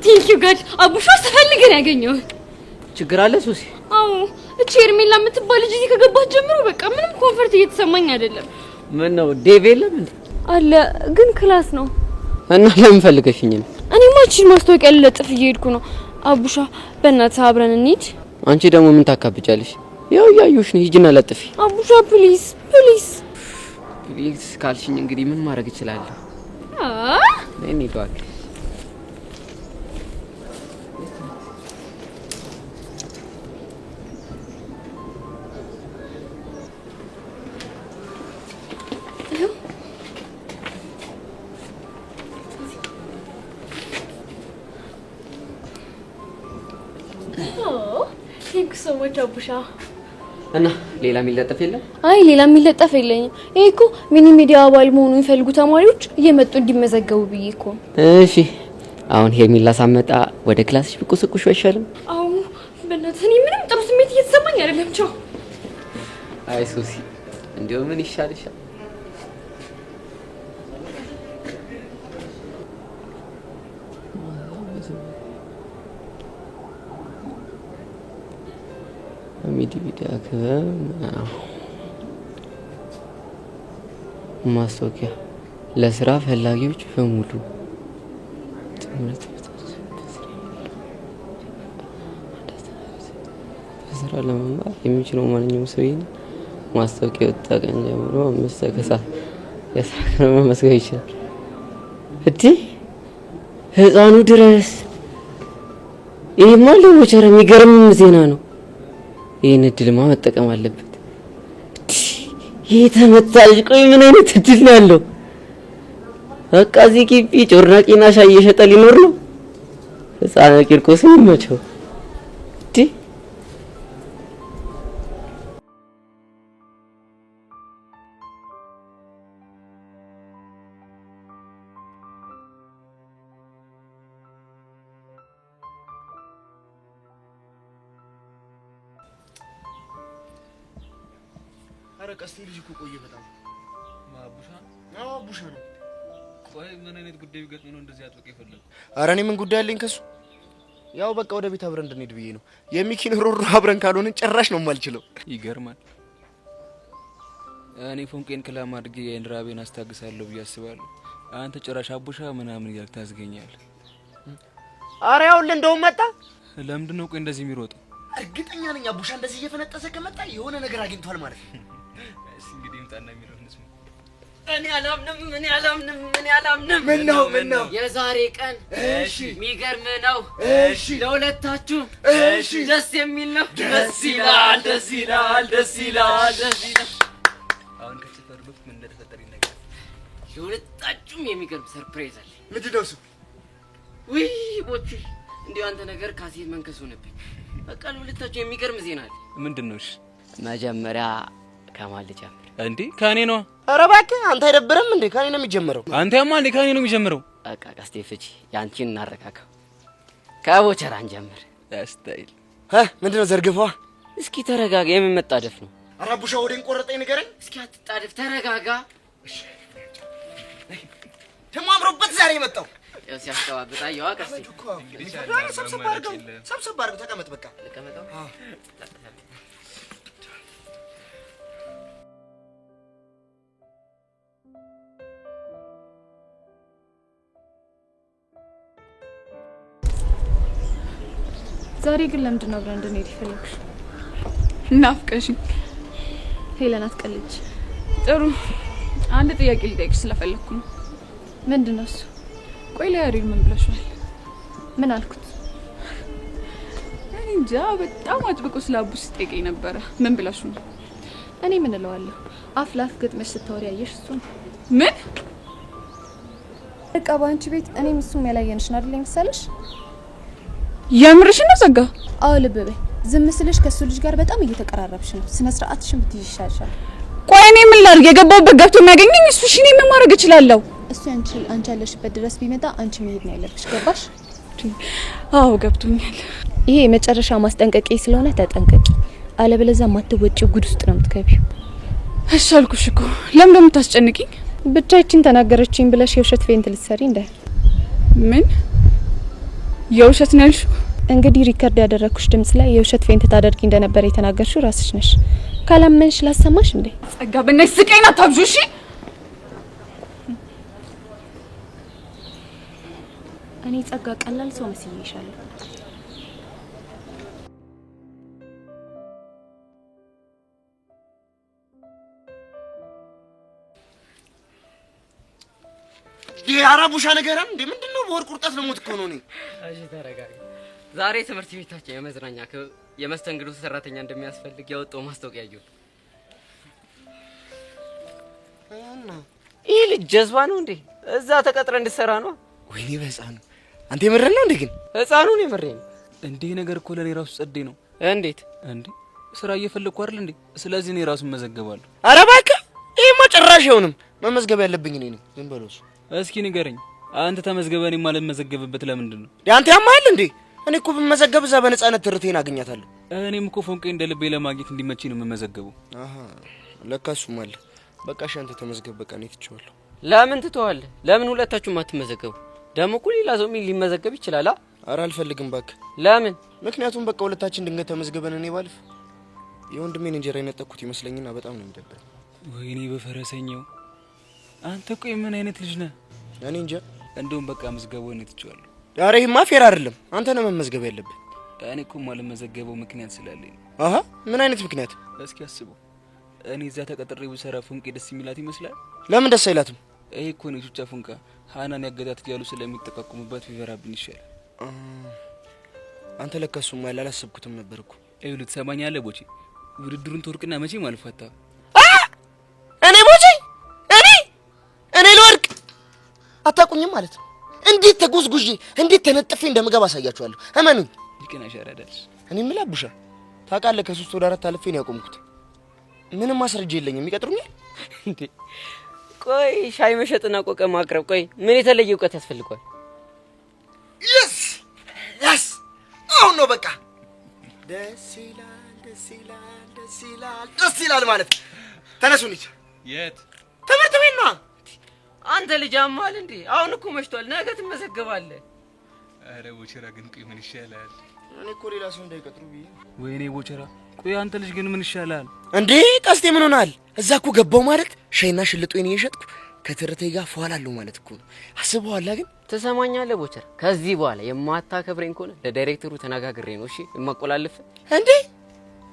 ቴንክ ዩ ጋድ። አቡሻ ተፈልገን ያገኘው ችግር አለ ሱሲ? አዎ እቺ ሄርሜላ የምትባል ልጅ እዚህ ከገባች ጀምሮ በቃ ምንም ኮንፈርት እየተሰማኝ አይደለም። ምን ነው ዴቭ የለም እንዴ? አለ ግን ክላስ ነው። እና ለምን ፈልገሽኝ ነው? እኔማ እቺን ማስታወቂያ ልለጥፍ እየሄድኩ ነው። አቡሻ በእናትህ አብረን እንሂድ። አንቺ ደግሞ ምን ታካብጫለሽ? ያው ያዩሽ ነው። ሂጂና ለጥፊ። አቡሻ ፕሊዝ ፕሊዝ ፕሊዝ ካልሽኝ እንግዲህ ምን ማድረግ እችላለሁ? እኔ ዷክ አቡሻ እና ሌላ የሚለጠፍ የለም? አይ ሌላ የሚለጠፍ የለኝም። ይሄ እኮ ሚኒ ሚዲያ አባል መሆኑን የሚፈልጉ ተማሪዎች እየመጡ እንዲመዘገቡ ብዬ እኮ። እሺ አሁን ሄርሜላ ሳመጣ ወደ ክላስሽ ብቁስቁሽ አይሻልም? አዎ በእናትህ እኔ ምንም ጥሩ ስሜት እየተሰማኝ አይደለም። ቻው። አይ ሶሲ እንደው ምን ይሻልሻል? ሚዲያ ማስታወቂያ ለስራ ፈላጊዎች በሙሉ ትምህርት በስራ ለመማር የሚችለው ማንኛውም ሰው ይሄን ማስታወቂያ ወጣ ቀን ጀምሮ 5 ከሰዓት የስራ ቀን መመዝገብ ይችላል። እዲ ህፃኑ ድረስ ይሄማ ለሞቸር የሚገርም ዜና ነው። ይሄን እድልማ መጠቀም አለበት። የተመታልሽ ቆይ ምን አይነት እድል ነው ያለው? በቃ እዚህ ግቢ ጮርናቂና ሻይ እየሸጠ ሊኖር ነው። ህፃን ቂርቆስ ይመቸው። ቀስቲ ልጅ እኮ ቆየ በጣም ማቡሻ ቡሻ ነው። ቆይ ምን አይነት ጉዳይ ቢገጥም ነው እንደዚህ አጥብቀህ የፈለግከው? ኧረ እኔ ምን ጉዳይ አለኝ ከሱ። ያው በቃ ወደ ቤት አብረን እንድንሄድ ብዬ ነው። የሚኪን ሮሮ አብረን ካልሆንን ጭራሽ ነው የማልችለው። ይገርማል። እኔ ፎንቄን ክላም አድርጌ የእንራቤን አስታግሳለሁ ብዬ አስባለሁ። አንተ ጭራሽ አቡሻ ምናምን እያልክ ታዝገኛለህ። ኧረ ያውልህ እንደውም መጣ። ለምንድን ነው ቆይ እንደዚህ የሚሮጠው? እርግጠኛ ነኝ አቡሻ እንደዚህ እየፈነጠሰ ከመጣ የሆነ ነገር አግኝቷል ማለት ነው። እንግዲህ ምጣና የሚለው እንስማ። እኔ አላምንም። ምን ነው የዛሬ ቀን እሺ የሚገርም ነው። እሺ ለሁለታችሁ እሺ ደስ የሚል ነው። ደስ ይላል። አሁን ከሰፈር ወቅት ምን እንደተፈጠረ ይነገር። ለሁለታችሁም የሚገርም ሰርፕራይዝ አለ። ምንድን ነው እሱ? ውይ ቦቹ እንዲሁ አንተ ነገር ካሴት መንከስ ሆነብኝ። በቃ ለሁለታችሁ የሚገርም ዜና አለ። ምንድን ነው? እሺ መጀመሪያ ከማን ልጀምር? እንዴ ከኔ ነው። ኧረ እባክህ አንተ አይደብርም እንዴ? ከኔ ነው የሚጀምረው። አንተ ያማ እንዴ ከኔ ነው የሚጀምረው? በቃ ቀስቴ ፍቺ ያንቺን እናረጋጋው። ከቦቸራን ጀምር። ያስታይል። ምንድነው ዘርግፈዋ? እስኪ ተረጋጋ። የምን መጣደፍ ነው? ኧረ ቡሻ ወዴን ቆረጠኝ ንገረኝ። እስኪ አትጣደፍ፣ ተረጋጋ። ደሞ አምሮበት ዛሬ የመጣው ያው ሲያስተባብጣ ያው ቀስቴ ሰብሰብ አድርገው ተቀመጥ። በቃ ተቀመጠው። ዛሬ ግን ለምንድን ነው አብረን እንድንሄድ የፈለግሽ? ናፍቀሽኝ። ሄለን አትቀልጅ። ጥሩ አንድ ጥያቄ ልጠይቅሽ ስለፈለኩ ነው። ምንድን ነው እሱ? ቆይ ለያሬድ ምን ብለሽዋል? ምን አልኩት? እኔ እንጃ በጣም አጥብቆ ስላቡ ሲጠይቀኝ ነበረ። ምን ብለሽ ነው? እኔ ምን እለዋለሁ? አፍ ላፍ ገጥመሽ ስታወሪ ያየሽ እሱ ነው። ምን በቃ ባንቺ ቤት እኔም እሱም ያላየንሽ ነው አይደል መሰለሽ? የምርሽ ነው ዘጋ? አዎ ልብ በይ። ዝም ስልሽ ከሱ ልጅ ጋር በጣም እየተቀራረብሽ ነው። ስነ ስርዓትሽን ብትይዥ ይሻልሻል። ቆይ እኔ ምን ላድርግ? የገባሁበት ገብቶ የሚያገኘኝ እሱ። እሺ እኔ ምን ማድረግ እችላለሁ? እሱ አንቺ ያለሽበት ድረስ ቢመጣ አንቺ መሄድ ነው ያለብሽ። ገባሽ? አዎ ገብቶኛል። ይሄ የመጨረሻ ማስጠንቀቂያ ስለሆነ ተጠንቀቂ። አለበለዚያ ማትወጪው ጉድ ውስጥ ነው የምትገቢው። እሺ አልኩሽ እኮ። ለምን እንደምታስጨንቂኝ? ብቻችን ተናገረችኝ ብለሽ የውሸት ፌንት ልትሰሪ እንደ ምን የውሸት ነው ያልሽው? እንግዲህ ሪከርድ ያደረኩሽ ድምጽ ላይ የውሸት ፌንት ታደርጊ እንደነበር የተናገርሽው ራስሽ ነሽ። ካላመንሽ ላሰማሽ እንዴ? ጸጋ በእናትሽ ስቀይና ታብዙ። እሺ እኔ ጸጋ ቀላል ሰው መስዬሻለሁ። አራቡሻ ነገራም እንዴ ምንድነው? በወር ቁርጣት ለሞት እኮ ነው። እሺ ተረጋጋ። ዛሬ ትምህርት ቤታችን የመዝናኛ የመስተንግዶ ሰራተኛ እንደሚያስፈልግ ያወጣው ማስታወቂያ ያየው እና ይህ ልጅ ጀዝባ ነው እንዴ? እዛ ተቀጥረ እንድትሰራ ነው? ወይኔ በህፃኑ አንተ የምረን ነው እንዴ? ግን ህፃኑን የምረን እንዴ ነገር እኮ ለኔ ራሱ ጸዴ ነው። እንዴት እንዴ ስራ እየፈለኩ አይደል እንዴ? ስለዚህ እኔ ራሱ መዘገባለሁ። ኧረ እባክህ ይሄማ ጭራሽ አይሆንም። መመዝገብ ያለብኝ እኔ ነኝ። ዝም በለው እሱ። እስኪ ንገረኝ አንተ ተመዝገበኔ ማለት መዘገብበት ለምንድን ነው? አንተ ያማል እንዴ? እኔ እኮ በመዘገብ እዛ በነፃነት ትርቴን አገኛታለሁ። እኔም እኮ ፎንቄ እንደ ልቤ ለማግኘት እንዲመችኝ ነው የምመዘገበው። አሃ ለካ እሱም አለ። በቃ እሺ አንተ ተመዝገብ። በቃ እኔ ትቼዋለሁ። ለምን ትተዋለህ? ለምን ሁለታችሁም አትመዘገቡ? ደግሞ እኮ ሌላ ሰው ሊመዘገብ ይችላል። ኧረ አልፈልግም እባክህ። ለምን? ምክንያቱም በቃ ሁለታችን ድንገት ተመዝገበን እኔ ባልፍ የወንድሜን እንጀራ የነጠቅኩት ይመስለኝና በጣም ነው የሚደብረኝ። ወይኔ በፈረሰኛው አንተ እኮ ምን አይነት ልጅ ነህ? እኔ እንጃ። እንደውም በቃ መዝገበው ነው ትቼዋለሁ። ኧረ ይሄማ ፌር አይደለም። አንተ ነው መመዝገብ ያለብህ። እኔ እኮ ማለመዘገበው ምክንያት ስላለኝ። አሃ ምን አይነት ምክንያት? እስኪ አስበው። እኔ እዛ ተቀጥሬ ብሰራ ፎንቄ ደስ የሚላት ይመስላል? ለምን ደስ አይላትም? ይሄ እኮ ነው ቹቻ ፎንቃ ሃናን ያገዳት እያሉ ስለሚጠቃቁሙበት ቢበራብን ይሻላል። አንተ ለካ እሱማ አላሰብኩትም ነበር እኮ። ይኸውልህ ትሰማኛለህ ቦቼ፣ ውድድሩን ተወርቅና መቼም አልፋታ። እኔ ቦቼ እኔ ልወርቅ አታውቁኝም ማለት ነው። እንዴት ተጎዝጉዤ እንዴት ተነጥፌ እንደምገባ አሳያችኋለሁ። እመኑኝ። ይቀናሽ አራዳልሽ። እኔ ምን አቡሻ ታውቃለህ፣ ከ3 ወደ 4 አልፌ ነው ያቆምኩት። ምንም ማስረጃ የለኝም። ይቀጥሩኛል እንዴ? ቆይ ሻይ መሸጥና ቆቀ ማቅረብ፣ ቆይ ምን የተለየ እውቀት ያስፈልጋል? yes አሁን ነው በቃ ደስ ይላል ማለት ተነሱ። እንሂድ። የት? ትምህርት ቤት ነው። አንተ ልጅ አማል እንዴ? አሁን እኮ መሽቷል። ነገ ትመዘገባለህ። አረ ቦቸራ ግን ቆይ ምን ይሻላል? እኔ እኮ ሌላ ሰው እንዳይቀጥሩ ብዬ። ወይኔ ቦቸራ ቆይ አንተ ልጅ ግን ምን ይሻላል እንዴ? ቀስቴ ምን ሆናል? እዛ እኮ ገባው ማለት ሻይና ሽልጦኝ እየሸጥኩ ከትርቴ ጋር ፏላለሁ ማለት እኮ ነው። አስበዋላ? ግን ትሰማኛለህ ቦቸራ፣ ከዚህ በኋላ የማታከብረኝ ከሆነ ለዳይሬክተሩ ተነጋግሬ ነው እሺ የማቆላልፍ። እንዴ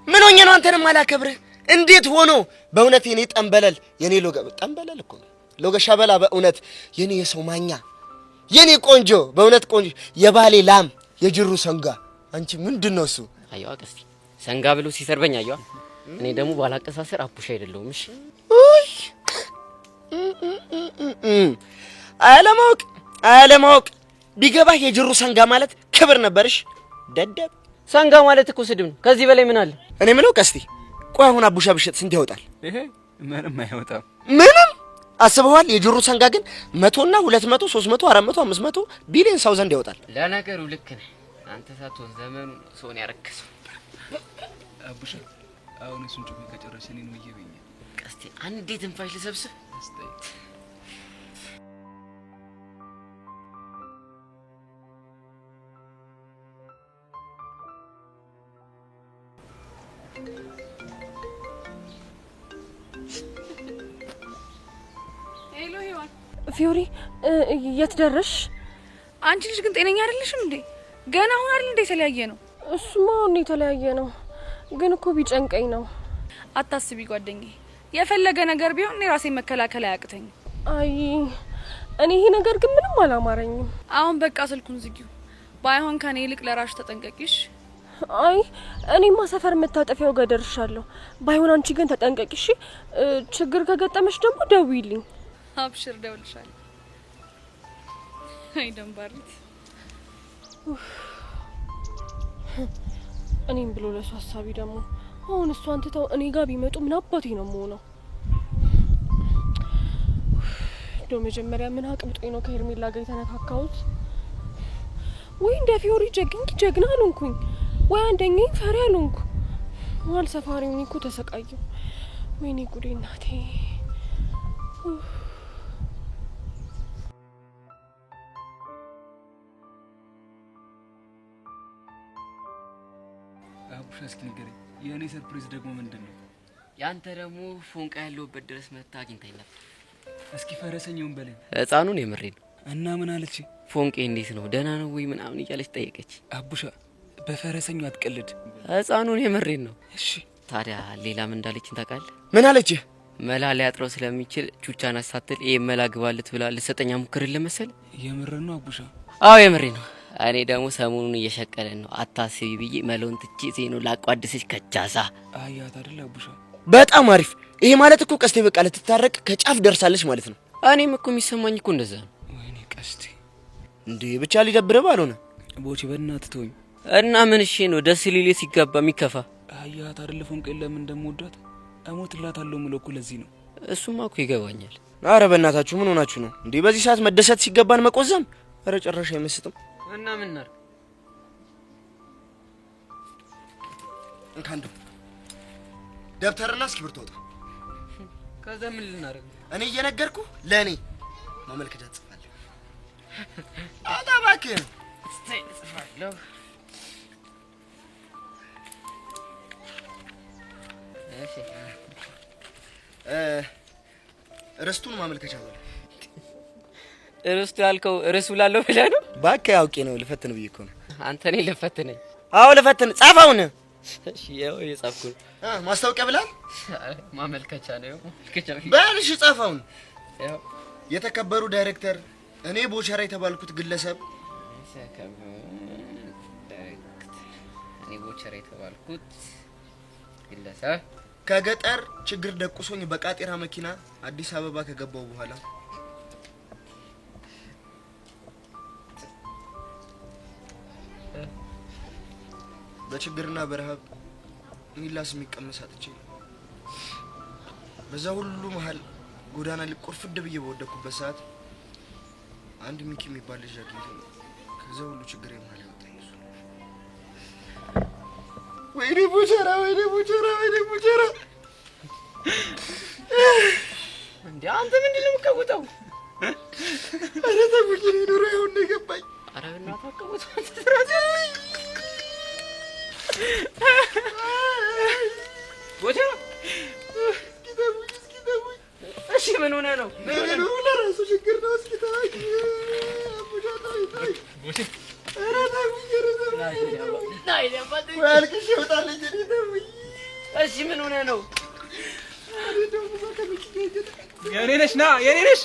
ምን ሆኜ ነው አንተንም አላከብርህ? እንዴት ሆኖ? በእውነት የኔ ጠንበለል፣ የኔ ሎጋ ጠንበለል እኮ ነው ሎጋ ሻበላ፣ በእውነት የኔ የሰው ማኛ፣ የኔ ቆንጆ፣ በእውነት ቆንጆ፣ የባሌ ላም፣ የጅሩ ሰንጋ። አንቺ ምንድነው እሱ? አየዋ ቀስቲ ሰንጋ ብሎ ሲሰርበኝ አየዋ። እኔ ደግሞ ባላቀሳሰር አፑሽ አይደለሁም። እሺ አለማወቅ ቢገባህ የጅሩ ሰንጋ ማለት ክብር ነበርሽ። ደደብ ሰንጋ ማለት እኮ ስድብ ነው። ከዚህ በላይ ምን አለ? እኔ ምለው ቀስቲ፣ ቆይ አሁን አቡሻ ብሸጥ ስንት ያወጣል? ይሄ ምንም አይወጣም። ምንም አስበዋል? የጅሩ ሰንጋ ግን 100 እና 200 300 400 500 ቢሊዮን ሰው ዘንድ ያወጣል። ለነገሩ ልክ ነህ አንተ። ሳትሆን ዘመኑ ሰውን ያረከሰው። አቡሻ አሁን እሱን ጭቁ ከጨረሰ እኔ ነው ይየበኝ። ቀስቲ አንዴ ትንፋሽ ልሰብስብ። ሄሎ ሄዋን። ፊዮሪ የት ደረሽ? አንቺ ልጅ ግን ጤነኛ አይደለሽም እንዴ? ገና አሁን አይደል እንዴ የተለያየ ነው? እሱማ አሁን የተለያየ ነው፣ ግን እኮ ቢጨንቀኝ ነው። አታስቢ ጓደኛዬ፣ የፈለገ ነገር ቢሆን እኔ ራሴን መከላከል አያቅተኝም። አይ እኔ ይሄ ነገር ግን ምንም አላማረኝም። አሁን በቃ ስልኩን ዝጊው። ባይሆን ከኔ ይልቅ ለራሽ ተጠንቀቂሽ። አይ እኔማ ሰፈር መታጠፊያው ጋር ደርሻለሁ። ባይሆን አንቺ ግን ተጠንቀቂሽ። ችግር ከገጠመሽ ደግሞ ደውይልኝ። አብሽር፣ ደውልሻለሁ። አይ ደንባሪት። እኔም ብሎ ለሱ ሀሳቢ ደግሞ አሁን እሷን ትተው እኔ ጋር ቢመጡ ምን አባቴ ነው የምሆነው? እንደው መጀመሪያ ምን አቅምጦኝ ነው ከሄርሜላ ጋር የተነካካሁት? ወይ እንደ ፊዮሪ ጀግና አልሆንኩኝ፣ ወይ አንደኛዬ ፈሪ አልሆንኩ። ዋል ሰፋሪውን እኮ ተሰቃየሁ። ወይኔ ጉዴ እናቴ። አቡሻ እስኪ ንገረኝ፣ የእኔ ሰርፕራይዝ ደግሞ ምንድን ነው? ያንተ ደግሞ ፎንቃ ያለውበት ድረስ መታ አግኝታኝ ነበር። እስኪ ፈረሰኛውን በለኝ። ህፃኑን የምሬን እና ምን አለች? ፎንቄ እንዴት ነው ደህና ነው ወይ ምናምን እያለች ጠየቀች። አቡሻ በፈረሰኛው አትቀልድ። ህፃኑን የምሬን ነው። እሺ ታዲያ ሌላ ምን እንዳለችኝ ታውቃለህ? ምን አለች? መላ ሊያጥረው ስለሚችል ቹቻን አሳትል ይሄ መላ ግባለት ብላ ልሰጠኛ ሙክርልህ መሰል። የምር ነው አቡሻ? አዎ የምሬ ነው። እኔ ደግሞ ሰሞኑን እየሸቀለን ነው። አታስቢ ብዬ መለውን ትቼ ዜኑ ላቋድስሽ ከቻሳ አያት አይደል አቡሻ? በጣም አሪፍ። ይሄ ማለት እኮ ቀስቴ በቃ ልትታረቅ ከጫፍ ደርሳለች ማለት ነው። እኔም እኮ የሚሰማኝ እኮ እንደዛ ነው። ወይኔ ቀስቴ እንዴ ብቻ ሊደብርህ ባልሆነ ቦቼ በእናትህ ተወኝ። እና ምን እሺ ነው ደስ ሊል ሲገባ የሚከፋ አያት አይደል ፎንቄ ለምን እንደምወዳት እሞትላታለሁ ምለው እኮ ለዚህ ነው። እሱማ እኮ ይገባኛል። አረ በእናታችሁ ምን ሆናችሁ ነው እንዴ? በዚህ ሰዓት መደሰት ሲገባን መቆዘም? አረ ጭራሽ አይመስጥም። እና ምን እናድርግ? እንካንዱ ደብተርና እስክሪብቶ አውጣ። ከዛ ምን ልናደርግ? እኔ እየነገርኩ ለኔ ማመልከቻ ጽፋለሁ። አውጣ እባክህ። እስቲ ጽፋለሁ። እሺ ርስቱን ማመልከቻ በል። ርስቱ ያልከው ርሱ ላለው ብለህ ነው? እባክህ አውቄ ነው ልፈትን ብዬ እኮ ነው። አንተ ነኝ ልፈትነኝ? አዎ ልፈትን። ጻፈውን። እሺ ያው የጻፍኩ ነው። ማስታወቂያ ብላል? ማመልከቻ ነው። ማመልከቻ በል እሺ ጻፈውን። ያው የተከበሩ ዳይሬክተር፣ እኔ ቦቸራ የተባልኩት ግለሰብ እኔ ቦቸራ የተባልኩት ግለሰብ ከገጠር ችግር ደቁሶኝ በቃጤራ መኪና አዲስ አበባ ከገባው በኋላ በችግርና በረሃብ ሚላስ የሚቀመስ አጥቼ በዛ ሁሉ መሀል ጎዳና ላይ ቁርፍድ ብዬ በወደኩበት ሰዓት አንድ ሚኪ የሚባል ልጅ አግኝቶኝ ከዛ ሁሉ ችግር የማለ ወጣኝ። ወይኔ ቦቸራ፣ ወይኔ ቦቸራ፣ ወይኔ ቦቸራ። እንዴ አንተ ምንድን ነው የምትቀውጠው? አረ ተውኝ፣ እኔ ኑሮ ይሁን ነው የገባኝ። አረ በእናትህ አትቀውጠው አንተ ትራስ። ቦቸራ እስኪ ተውኝ። እሺ ምን ሆነህ ነው? ምን ነው ለራሱ ችግር ነው። እስኪ ተውኝ። አረ ተውኝ፣ አልቅሽ ይወጣልኝ። እሺ ምን ሆነህ ነው? የኔ ነሽ ና የኔ ነሽ